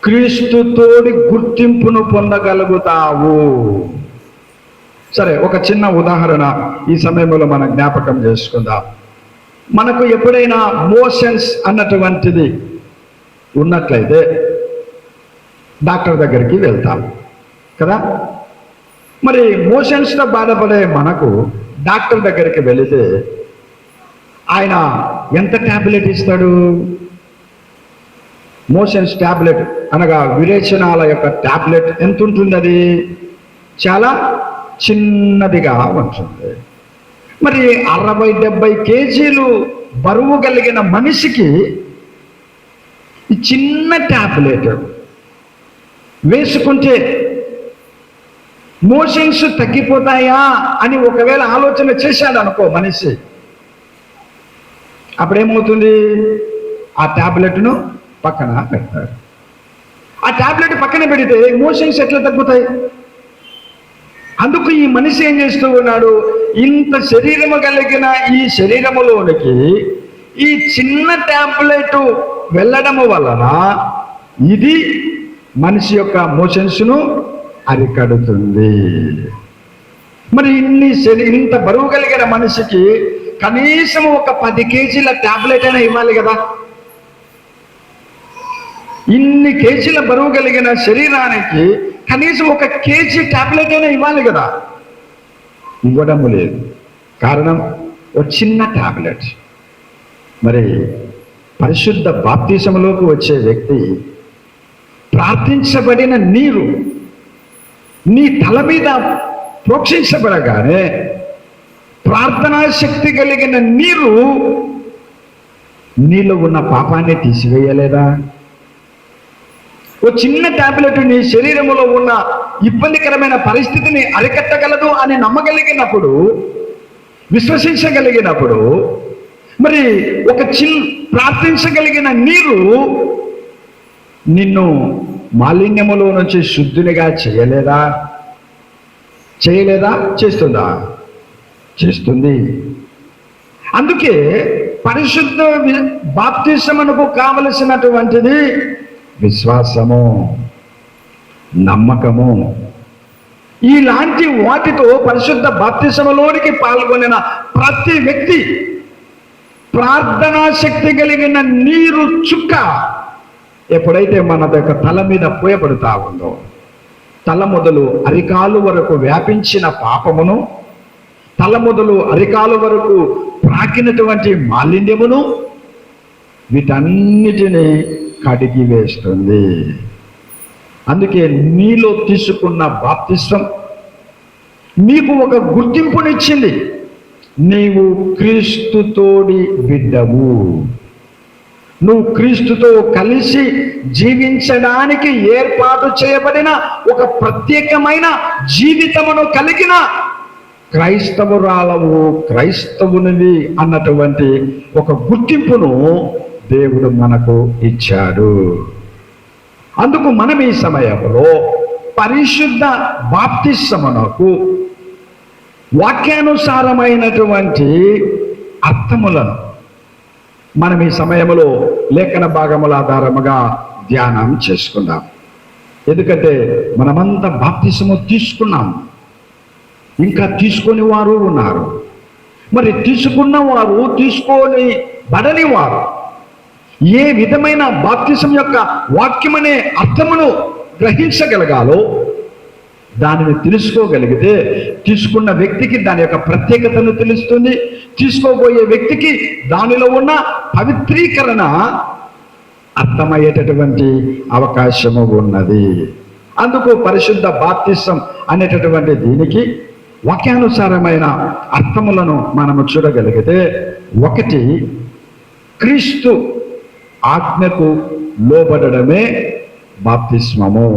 క్రీస్తుతోడి గుర్తింపును పొందగలుగుతావు. సరే, ఒక చిన్న ఉదాహరణ ఈ సమయంలో మనం జ్ఞాపకం చేసుకుందాం. మనకు ఎప్పుడైనా మోషన్స్ అన్నటువంటిది ఉన్నట్లయితే డాక్టర్ దగ్గరికి వెళ్తాం కదా. మరి మోషన్స్తో బాధపడే మనకు డాక్టర్ దగ్గరికి వెళితే ఆయన ఎంత ట్యాబ్లెట్ ఇస్తాడు? మోషన్స్ ట్యాబ్లెట్ అనగా విరేచనాల యొక్క ట్యాబ్లెట్ ఎంత ఉంటుంది? అది చాలా చిన్నదిగా ఉంటుంది. మరి 60-70 కేజీలు బరువు కలిగిన మనిషికి ఈ చిన్న ట్యాబ్లెట్ వేసుకుంటే మోషన్స్ తగ్గిపోతాయా అని ఒకవేళ ఆలోచన చేశాడు అనుకో మనిషి, అప్పుడేమవుతుంది? ఆ ట్యాబ్లెట్ను పక్కన పెడతాడు. ఆ ట్యాబ్లెట్ పక్కన పెడితే మోషన్స్ ఎట్లా తగ్గుతాయి? అందుకు ఈ మనిషి ఏం చేస్తూ ఉన్నాడు? ఇంత శరీరము కలిగిన ఈ శరీరములోనికి ఈ చిన్న ట్యాబ్లెట్ వెళ్ళడము వలన ఇది మనిషి యొక్క మోషన్స్ను అరికడుతుంది. మరి ఇంత బరువు కలిగిన మనిషికి కనీసం ఒక 10 కేజీల ట్యాబ్లెట్ అయినా ఇవ్వాలి కదా. ఇన్ని కేజీల బరువు కలిగిన శరీరానికి కనీసం 1 కేజీ ట్యాబ్లెట్ అయినా ఇవ్వాలి కదా. ఇవ్వడం లేదు. కారణం ఒక చిన్న ట్యాబ్లెట్. మరి పరిశుద్ధ బాప్తిసములోకి వచ్చే వ్యక్తి ప్రార్థించబడిన నీరు నీ తల మీద ప్రోక్షించబడగానే ప్రార్థనా శక్తి కలిగిన నీరు నీలో ఉన్న పాపాన్ని తీసివేయలేదా? ఓ చిన్న టాబ్లెట్ నీ శరీరంలో ఉన్న ఇబ్బందికరమైన పరిస్థితిని అరికట్టగలదు అని నమ్మగలిగినప్పుడు, విశ్వసించగలిగినప్పుడు, మరి ఒక ప్రార్థించగలిగిన నీరు నిన్ను మాలిన్యములో నుంచి శుద్ధునిగా చేయలేదా? చేస్తుందా? చేస్తుంది. అందుకే పరిశుద్ధ బాప్తిసమునకు కావలసినటువంటిది విశ్వాసము, నమ్మకము. ఇలాంటి వాటితో పరిశుద్ధ బాప్తిసములోనికి పాల్గొనిన ప్రతి వ్యక్తి ప్రార్థనా శక్తి కలిగిన నీరు చుక్క ఎప్పుడైతే మన యొక్క తల మీద పోయబడుతా ఉందో, తల మొదలు అరికాలు వరకు వ్యాపించిన పాపమును, తల మొదలు అరికాలు వరకు ప్రాకినటువంటి మాలిన్యమును, వీటన్నిటినీ కడిగి వేస్తుంది. అందుకే నీలో తీసుకున్న బాప్తిస్వం నీకు ఒక గుర్తింపునిచ్చింది. నీవు క్రీస్తుతోడి బిడ్డవు. నువ్వు క్రీస్తుతో కలిసి జీవించడానికి ఏర్పాటు చేయబడిన ఒక ప్రత్యేకమైన జీవితమును కలిగిన క్రైస్తవురాలవు, క్రైస్తవునివి అన్నటువంటి ఒక గుర్తింపును దేవుడు మనకు ఇచ్చాడు. అందుకు మనం ఈ సమయంలో పరిశుద్ధ బాప్తిస్మమునకు వాక్యానుసారమైనటువంటి అర్థములను మనం ఈ సమయంలో లేఖన భాగముల ఆధారముగా ధ్యానం చేసుకుందాం. ఎందుకంటే మనమంతా బాప్తిస్మము తీసుకున్నాం, ఇంకా తీసుకొని వారు ఉన్నారు. మరి తీసుకున్న వారు, తీసుకొని బడని వారు ఏ విధమైన బాప్తిసం యొక్క వాక్యమనే అర్థమును గ్రహించగలగాలో దానిని తెలుసుకోగలిగితే తీసుకున్న వ్యక్తికి దాని యొక్క ప్రత్యేకతను తెలుస్తుంది. తీసుకోబోయే వ్యక్తికి దానిలో ఉన్న పవిత్రీకరణ అర్థమయ్యేటటువంటి అవకాశము ఉన్నది. అందుకు పరిశుద్ధ బాప్తిసం అనేటటువంటి దీనికి వాక్యానుసారమైన అర్థములను మనము చూడగలిగితే, ఒకటి, క్రీస్తు ఆజ్ఞకు లోబడమే బాప్తిస్మము.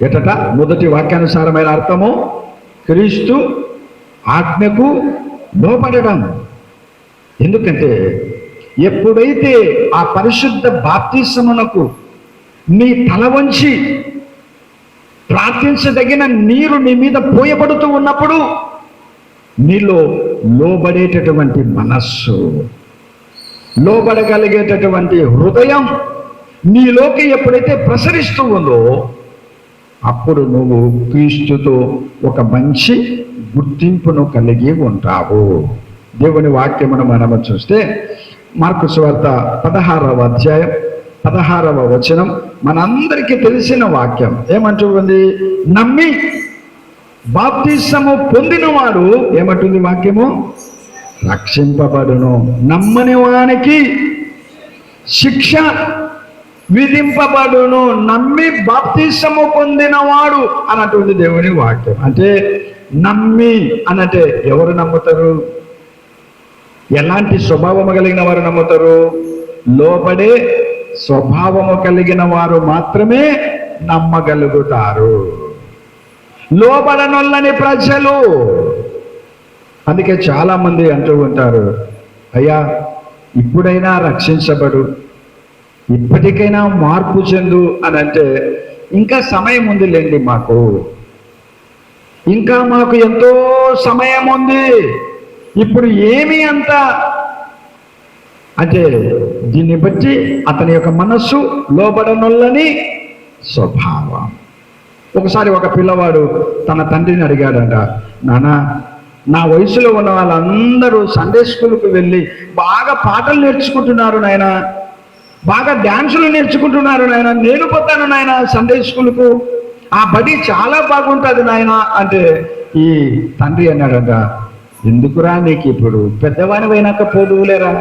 ఎటట మొదటి వాక్యానుసారమైన అర్థము క్రీస్తు ఆజ్ఞకు లోబడడం. ఎందుకంటే ఎప్పుడైతే ఆ పరిశుద్ధ బాప్తిస్మమునకు నీ తల వంచి ప్రార్థించదగిన నీరు నీ మీద పోయబడుతూ ఉన్నప్పుడు నీలో లోబడేటటువంటి మనస్సు, లోబడగలిగేటటువంటి హృదయం నీలోకి ఎప్పుడైతే ప్రసరిస్తూ ఉందో అప్పుడు నువ్వు క్రీస్తుతో ఒక మంచి గుర్తింపును కలిగి ఉంటావు. దేవుని వాక్యమును మనము చూస్తే మార్కు సువార్త 16వ అధ్యాయం 16వ వచనం మనందరికీ తెలిసిన వాక్యం ఏమంటూ ఉంది? నమ్మి బాప్తిసము పొందినవాడు ఏమంటుంది వాక్యము? రక్షింపబడును, నమ్మని వానికి శిక్ష విధింపబడును. నమ్మి బాప్తిసము పొందినవాడు అన్నటువంటి దేవుని వాక్యం. అంటే నమ్మి అనంటే ఎవరు నమ్ముతారు? ఎలాంటి స్వభావము కలిగిన వారు నమ్ముతారు? లోబడే స్వభావము కలిగిన వారు మాత్రమే నమ్మగలుగుతారు. లోబడనొల్లని ప్రజలు. అందుకే చాలా మంది అంటూ ఉంటారు, అయ్యా ఇప్పుడైనా రక్షించబడు, ఇప్పటికైనా మార్పు చెందు అని అంటే, ఇంకా సమయం ఉందిలేండి, ఇంకా మాకు ఎంతో సమయం ఉంది, ఇప్పుడు ఏమి అంత అంటే దీన్ని బట్టి అతని యొక్క మనస్సు లోబడనొల్లని స్వభావం. ఒకసారి ఒక పిల్లవాడు తన తండ్రిని అడిగాడంట, నాన్న నా వయసులో ఉన్న వాళ్ళందరూ సండే స్కూల్కి వెళ్ళి బాగా పాటలు నేర్చుకుంటున్నారు నాయన, బాగా డ్యాన్సులు నేర్చుకుంటున్నారు నాయన, నేను పోతాను నాయన సండే స్కూల్కు, ఆ బడి చాలా బాగుంటుంది నాయన అంటే ఈ తండ్రి అన్నాడంట, ఎందుకురా నీకు ఇప్పుడు పెద్దవాని అయినాక పోదువులేరా,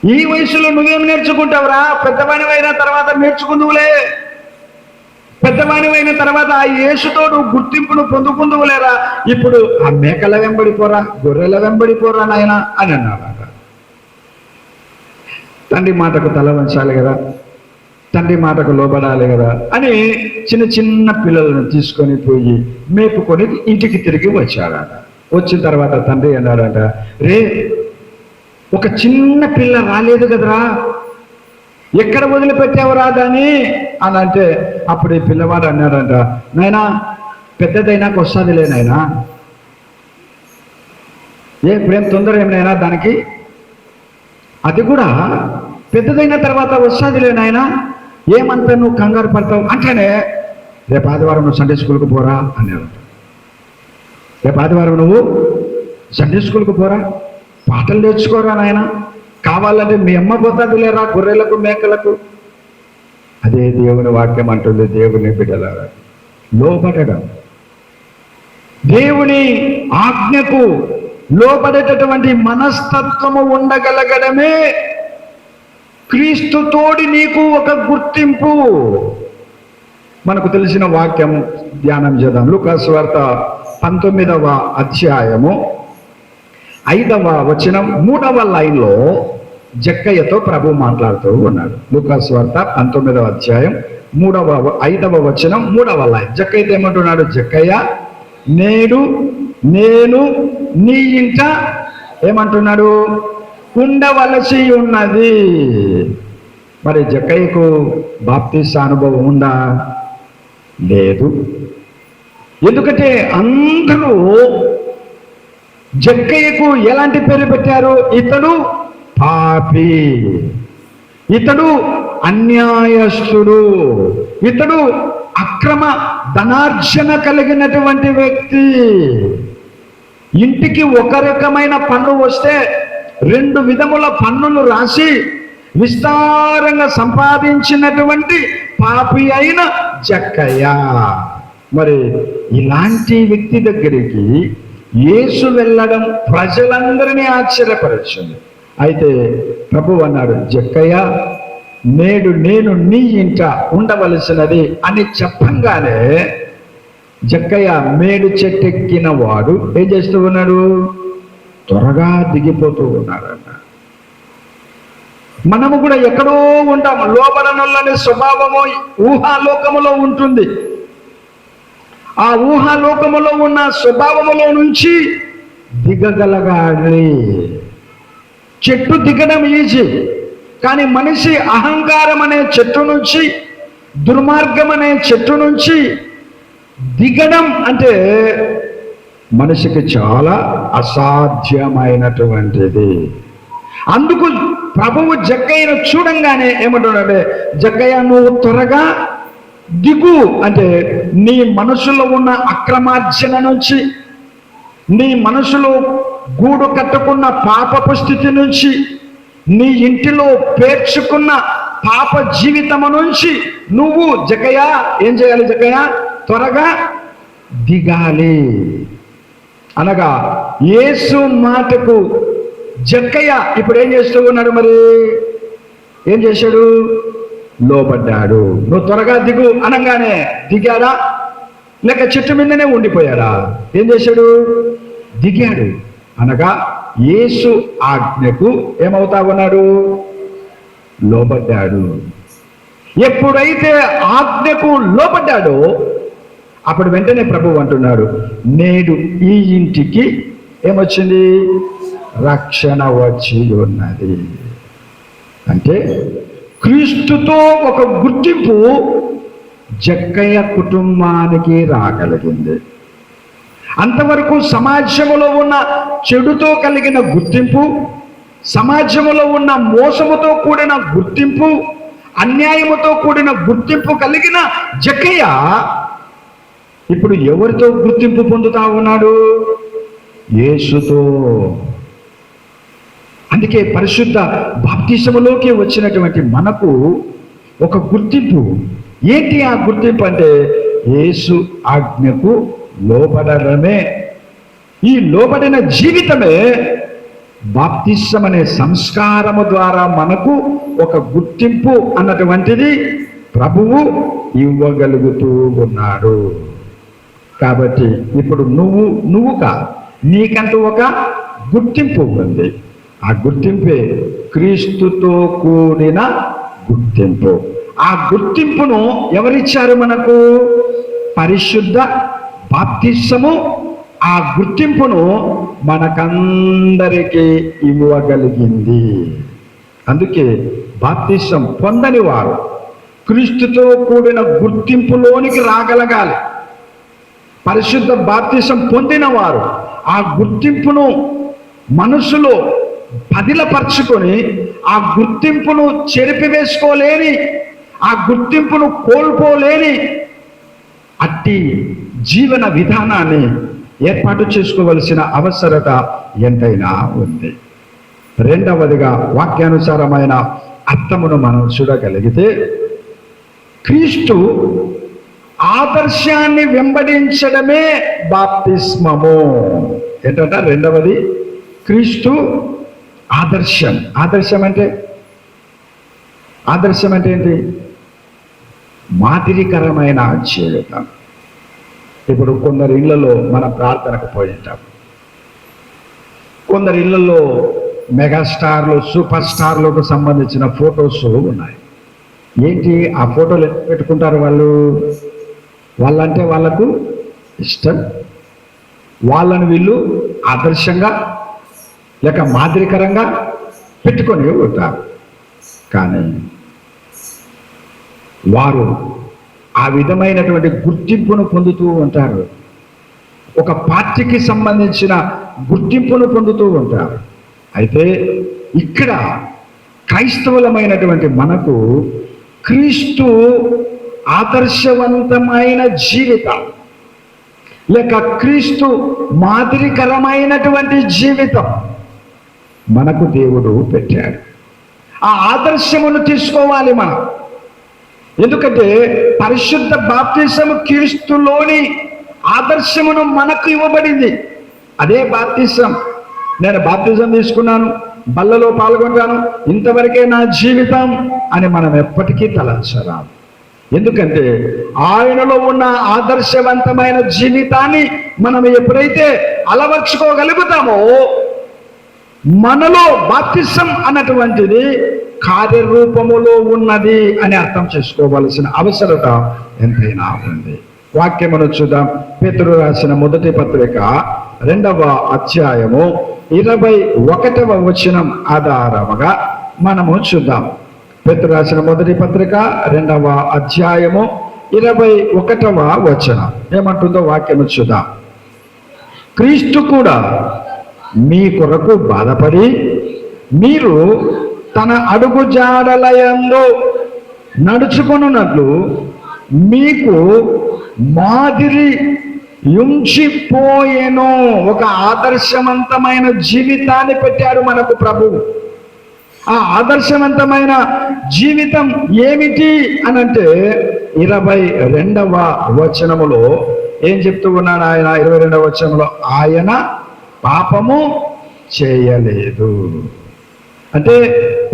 ఈ వయసులో నువ్వేం నేర్చుకుంటావురా, పెద్దవాని అయిన తర్వాత నేర్చుకుందువులే. పెద్దవాని అయిన తర్వాత ఆ యేసుతో నువ్వు గుర్తింపును పొందుకుందువు లేరా, ఇప్పుడు ఆ మేకల వెంబడిపోరా, గొర్రెల వెంబడిపోరా నాయన అని అన్నాడు. తండ్రి మాటకు తల వంచాలి కదా, తండ్రి మాటకు లోబడాలి కదా అని చిన్న చిన్న పిల్లలను తీసుకొని పోయి మేపుకొని ఇంటికి తిరిగి వచ్చాడట. వచ్చిన తర్వాత తండ్రి అన్నాడట, రే ఒక చిన్న పిల్ల రాలేదు కదరా, ఎక్కడ వదిలిపెట్టావురా దాన్ని అని అంటే, అప్పుడు ఈ పిల్లవాడు అన్నాడంట, నాయనా పెద్దదైనాక వస్తుందిలే నాయనా, ఇప్పుడేం తొందర ఏమైనా దానికి, అది కూడా పెద్దదైన తర్వాత వస్తుందిలే నాయనా, ఏమంతా నువ్వు కంగారు పడతావు అంటేనే, రేపు ఆదివారం నువ్వు సండే స్కూల్కి పోరా అన్నాడు. రేపు ఆదివారం నువ్వు సండే స్కూల్కి పోరా, పాటలు నేర్చుకోరా నాయన, కావాలంటే మీ అమ్మ పోతుంది లేరా గొర్రెలకు మేకలకు. అదే దేవుని వాక్యం అంటుంది, దేవుని బిడ్డలారా లోబడడం, దేవుని ఆజ్ఞకు లోబడేటటువంటి మనస్తత్వము ఉండగలగడమే క్రీస్తుతోడి నీకు ఒక గుర్తింపు. మనకు తెలిసిన వాక్యం ధ్యానం చేద్దాం. లూకాసు వార్త 19వ అధ్యాయము 5వ వచనం 3వ లైన్లో జక్కయ్యతో ప్రభు మాట్లాడుతూ ఉన్నాడు. లూకాసు వార్త 19వ అధ్యాయం 5వ వచనం 3వ లైన్. జక్కయ్యతో ఏమంటున్నాడు, జక్కయ్య నేను నీ ఇంట ఏమంటున్నాడు, ఉండవలసి ఉన్నది. మరి జక్కయ్యకు బాప్తిస్మ అనుభవం ఉందా? లేదు. ఎందుకంటే అందరూ జక్కయ్యకు ఎలాంటి పేరు పెట్టారు, ఇతడు పాపి, ఇతడు అన్యాయస్తుడు, ఇతడు అక్రమ ధనార్జన కలిగినటువంటి వ్యక్తి. ఇంటికి ఒక రకమైన పన్ను వస్తే 2 విధముల పన్నులు రాసి విస్తారంగా సంపాదించినటువంటి పాపి అయిన జక్కయ్య. మరి ఇలాంటి వ్యక్తి దగ్గరికి యేసు వెళ్ళడం ప్రజలందరినీ ఆశ్చర్యపరిచింది. అయితే ప్రభు అన్నాడు, జక్కయ్య నేడు నేను నీ ఇంట ఉండవలసినది అని చెప్పంగానే జక్కయ్య మేడు చెట్టెక్కిన వాడు ఏం చేస్తూ ఉన్నాడు, త్వరగా దిగిపోతూ ఉన్నాడన్న. మనము కూడా ఎక్కడో ఉంటాం, లోబడనొల్లని స్వభావము ఊహాలోకములో ఉంటుంది. ఆ ఊహాలోకములో ఉన్న స్వభావములో నుంచి దిగగలగాలి. చెట్టు దిగడం ఈజీ, కానీ మనిషి అహంకారం అనే చెట్టు నుంచి, దుర్మార్గం అనే చెట్టు నుంచి దిగడం అంటే మనిషికి చాలా అసాధ్యమైనటువంటిది. అందుకు ప్రభువు జక్కయ్యను చూడంగానే ఏమంటున్నాడే, జక్కయ్య నువ్వు త్వరగా దిగు అంటే నీ మనసులో ఉన్న అక్రమార్జన నుంచి, నీ మనసులో గూడు కట్టుకున్న పాపపు స్థితి నుంచి, నీ ఇంటిలో పేర్చుకున్న పాప జీవితము నుంచి నువ్వు జక్కయ్య ఏం చేయాలి, జక్కయ్య త్వరగా దిగాలి అనగా యేసు మాటకు జక్కయ్య ఇప్పుడు ఏం చేస్తూ ఉన్నాడు, మరి ఏం చేశాడు, లోబడ్డాడు. నువ్వు త్వరగా దిగు అనగానే దిగాడా, లేక చెట్టు మీదనే ఉండిపోయాడా? ఏం చేశాడు, దిగాడు. అనగా యేసు ఆజ్ఞకు ఏమవుతా ఉన్నాడు, లోబడ్డాడు. ఎప్పుడైతే ఆజ్ఞకు లోబడ్డాడో అప్పుడు వెంటనే ప్రభువు అంటున్నాడు, నేడు ఈ ఇంటికి ఏమొచ్చింది, రక్షణ వచ్చి ఉన్నది. అంటే క్రీస్తుతో ఒక గుర్తింపు జక్కయ్య కుటుంబానికి రాగలిగింది. అంతవరకు సమాజంలో ఉన్న చెడుతో కలిగిన గుర్తింపు, సమాజంలో ఉన్న మోసముతో కూడిన గుర్తింపు, అన్యాయముతో కూడిన గుర్తింపు కలిగిన జక్కయ్య ఇప్పుడు ఎవరితో గుర్తింపు పొందుతా ఉన్నాడు, యేసుతో. అందుకే పరిశుద్ధ బాప్తిస్మలోకి వచ్చినటువంటి మనకు ఒక గుర్తింపు. ఏంటి ఆ గుర్తింపు అంటే యేసు ఆజ్ఞకు లోబడడమే. ఈ లోబడిన జీవితమే బాప్తిస్మ అనే సంస్కారము ద్వారా మనకు ఒక గుర్తింపు అన్నటువంటిది ప్రభువు ఇవ్వగలుగుతూ ఉన్నాడు. కాబట్టి ఇప్పుడు నువ్వు కాదు, నీకంటూ ఒక గుర్తింపు ఉంది. ఆ గుర్తింపే క్రీస్తుతో కూడిన గుర్తింపు. ఆ గుర్తింపును ఎవరిచ్చారు మనకు? పరిశుద్ధ బాప్తిస్మము ఆ గుర్తింపును మనకందరికీ ఇవ్వగలిగింది. అందుకే బాప్తిసం పొందని వారు క్రీస్తుతో కూడిన గుర్తింపులోనికి రాగలగాలి. పరిశుద్ధ బాప్తిసం పొందిన వారు ఆ గుర్తింపును మనసులో పదిలపరుచుకొని ఆ గుర్తింపును చెరిపివేసుకోలేని, ఆ గుర్తింపును కోల్పోలేని అట్టి జీవన విధానాన్ని ఏర్పాటు చేసుకోవలసిన అవసరత ఎంతైనా ఉంది. రెండవదిగా వాక్యానుసారమైన అర్థమును మనం చూడగలిగితే, క్రీస్తు ఆదర్శాన్ని వెంబడించడమే బాప్తిస్మము. ఏంటంట రెండవది? క్రీస్తు ఆదర్శం. ఆదర్శం అంటే ఏంటి? మాదిరికరమైన జీవితం. ఇప్పుడు కొందరు ఇళ్లలో మనం ప్రార్థనకు పోయి ఉంటాం. కొందరు ఇళ్లలో మెగాస్టార్లు, సూపర్ స్టార్లకు సంబంధించిన ఫొటోస్ ఉన్నాయి. ఏంటి ఆ ఫోటోలు పెట్టుకుంటారు? వాళ్ళంటే వాళ్ళకు ఇష్టం, వాళ్ళని వీళ్ళు ఆదర్శంగా లేక మాదిరికరంగా పెట్టుకొని ఉంటారు. కానీ వారు ఆ విధమైనటువంటి గుర్తింపును పొందుతూ ఉంటారు. ఒక పార్టీకి సంబంధించిన గుర్తింపును పొందుతూ ఉంటారు. అయితే ఇక్కడ క్రైస్తవులమైనటువంటి మనకు క్రీస్తు ఆదర్శవంతమైన జీవితం లేక క్రీస్తు మాదిరికరమైనటువంటి జీవితం మనకు దేవుడు పెట్టాడు. ఆ ఆదర్శమును తీసుకోవాలి మనం. ఎందుకంటే పరిశుద్ధ బాప్తిసము క్రీస్తులోని ఆదర్శమును మనకు ఇవ్వబడింది. అదే బాప్తిసం. నేను బాప్తిజం తీసుకున్నాను, బల్లలో పాల్గొన్నాను, ఇంతవరకే నా జీవితం అని మనం ఎప్పటికీ తలంచరాము. ఎందుకంటే ఆయనలో ఉన్న ఆదర్శవంతమైన జీవితాన్ని మనం ఎప్పుడైతే అలవర్చుకోగలుగుతామో మనలో బాప్తిసం అన్నటువంటిది కార్యరూపములో ఉన్నది అని అర్థం చేసుకోవలసిన అవసరత ఎంతైనా ఉంది. వాక్యమును చూద్దాం. పేతురు రాసిన మొదటి పత్రిక 2వ అధ్యాయము 21వ వచనం ఆధారముగా మనము చూద్దాం. పేతురు రాసిన మొదటి పత్రిక 2వ అధ్యాయము 21వ వచనం ఏమంటుందో వాక్యము చూద్దాం. క్రీస్తు కూడా మీ కొరకు బాధపడి మీరు తన అడుగుజాడలయందు నడుచుకొనున్నట్లు మీకు మాదిరి ఉంచిపోయెను. ఒక ఆదర్శవంతమైన జీవితాన్ని పెట్టాడు మనకు ప్రభువు. ఆ ఆదర్శవంతమైన జీవితం ఏమిటి అనంటే 22వ వచనములో ఏం చెప్తూ ఉన్నాడు ఆయన? 22వ వచనంలో ఆయన పాపము చేయలేదు. అంటే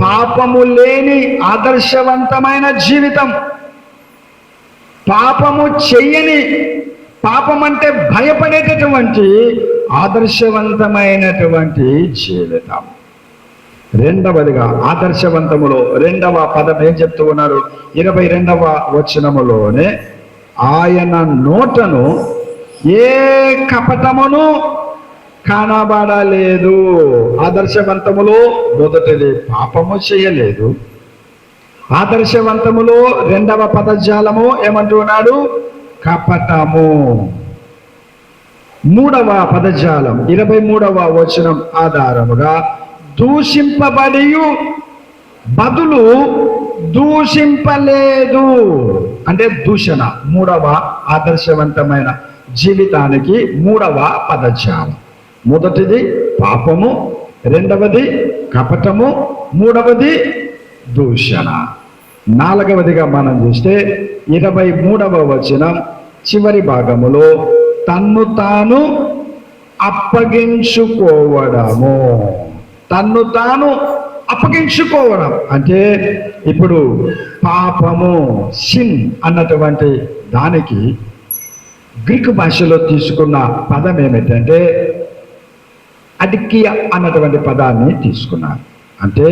పాపము లేని ఆదర్శవంతమైన జీవితం, పాపము చెయ్యని, పాపం అంటే భయపడేటటువంటి ఆదర్శవంతమైనటువంటి జీవితం. రెండవదిగా ఆదర్శవంతములో 2వ పదం ఏం చెప్తూ ఉన్నారు? 22వ వచనములోనే ఆయన నోటను ఏ కపటమును కనబడలేదు. ఆదర్శవంతములో మొదటిది పాపము చేయలేదు. ఆదర్శవంతములో 2వ పదజాలము ఏమంటున్నాడు? కపటము. 3వ పదజాలం 23వ వచనం ఆధారముగా దూషింపబడి బదులు దూషింపలేదు. అంటే దూషణ 3వ ఆదర్శవంతమైన జీవితానికి 3వ పదజాలం. మొదటిది పాపము, 2వది కపటము, 3వది దూషణ. 4వదిగా మనం చూస్తే 23వ వచనం చివరి భాగములో తన్ను తాను అప్పగించుకోవడము. తన్ను తాను అప్పగించుకోవడం అంటే ఇప్పుడు పాపము సిన్ అన్నటువంటి దానికి గ్రీకు భాషలో తీసుకున్న పదం ఏమిటంటే అడికియా అన్నటువంటి పదాన్ని తీసుకున్నారు. అంటే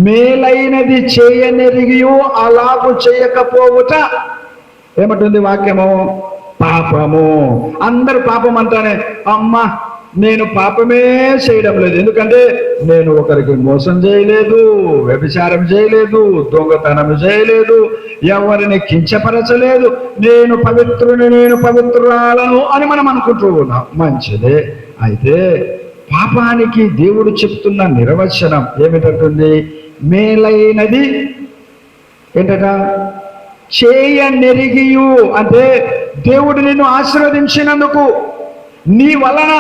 మేలైనది చేయనెరిగియో అలాగూ చేయకపోవుట ఏమంటుంది వాక్యము? పాపము. అందరు పాపం అంటానే, అమ్మ నేను పాపమే చేయడం లేదు, ఎందుకంటే నేను ఒకరికి మోసం చేయలేదు, వ్యభిచారం చేయలేదు, దొంగతనం చేయలేదు, ఎవరిని కించపరచలేదు, నేను పవిత్రుని, నేను పవిత్రురాలను అని మనం అనుకుంటూ ఉన్నాం. మంచిదే. అయితే పాపానికి దేవుడు చెప్తున్న నిర్వచనం ఏమిటంటుంది? మేలైనది ఏంటట? చేయనెరిగియు. అంటే దేవుడు నిన్ను ఆశీర్వదించినందుకు, నీ వలన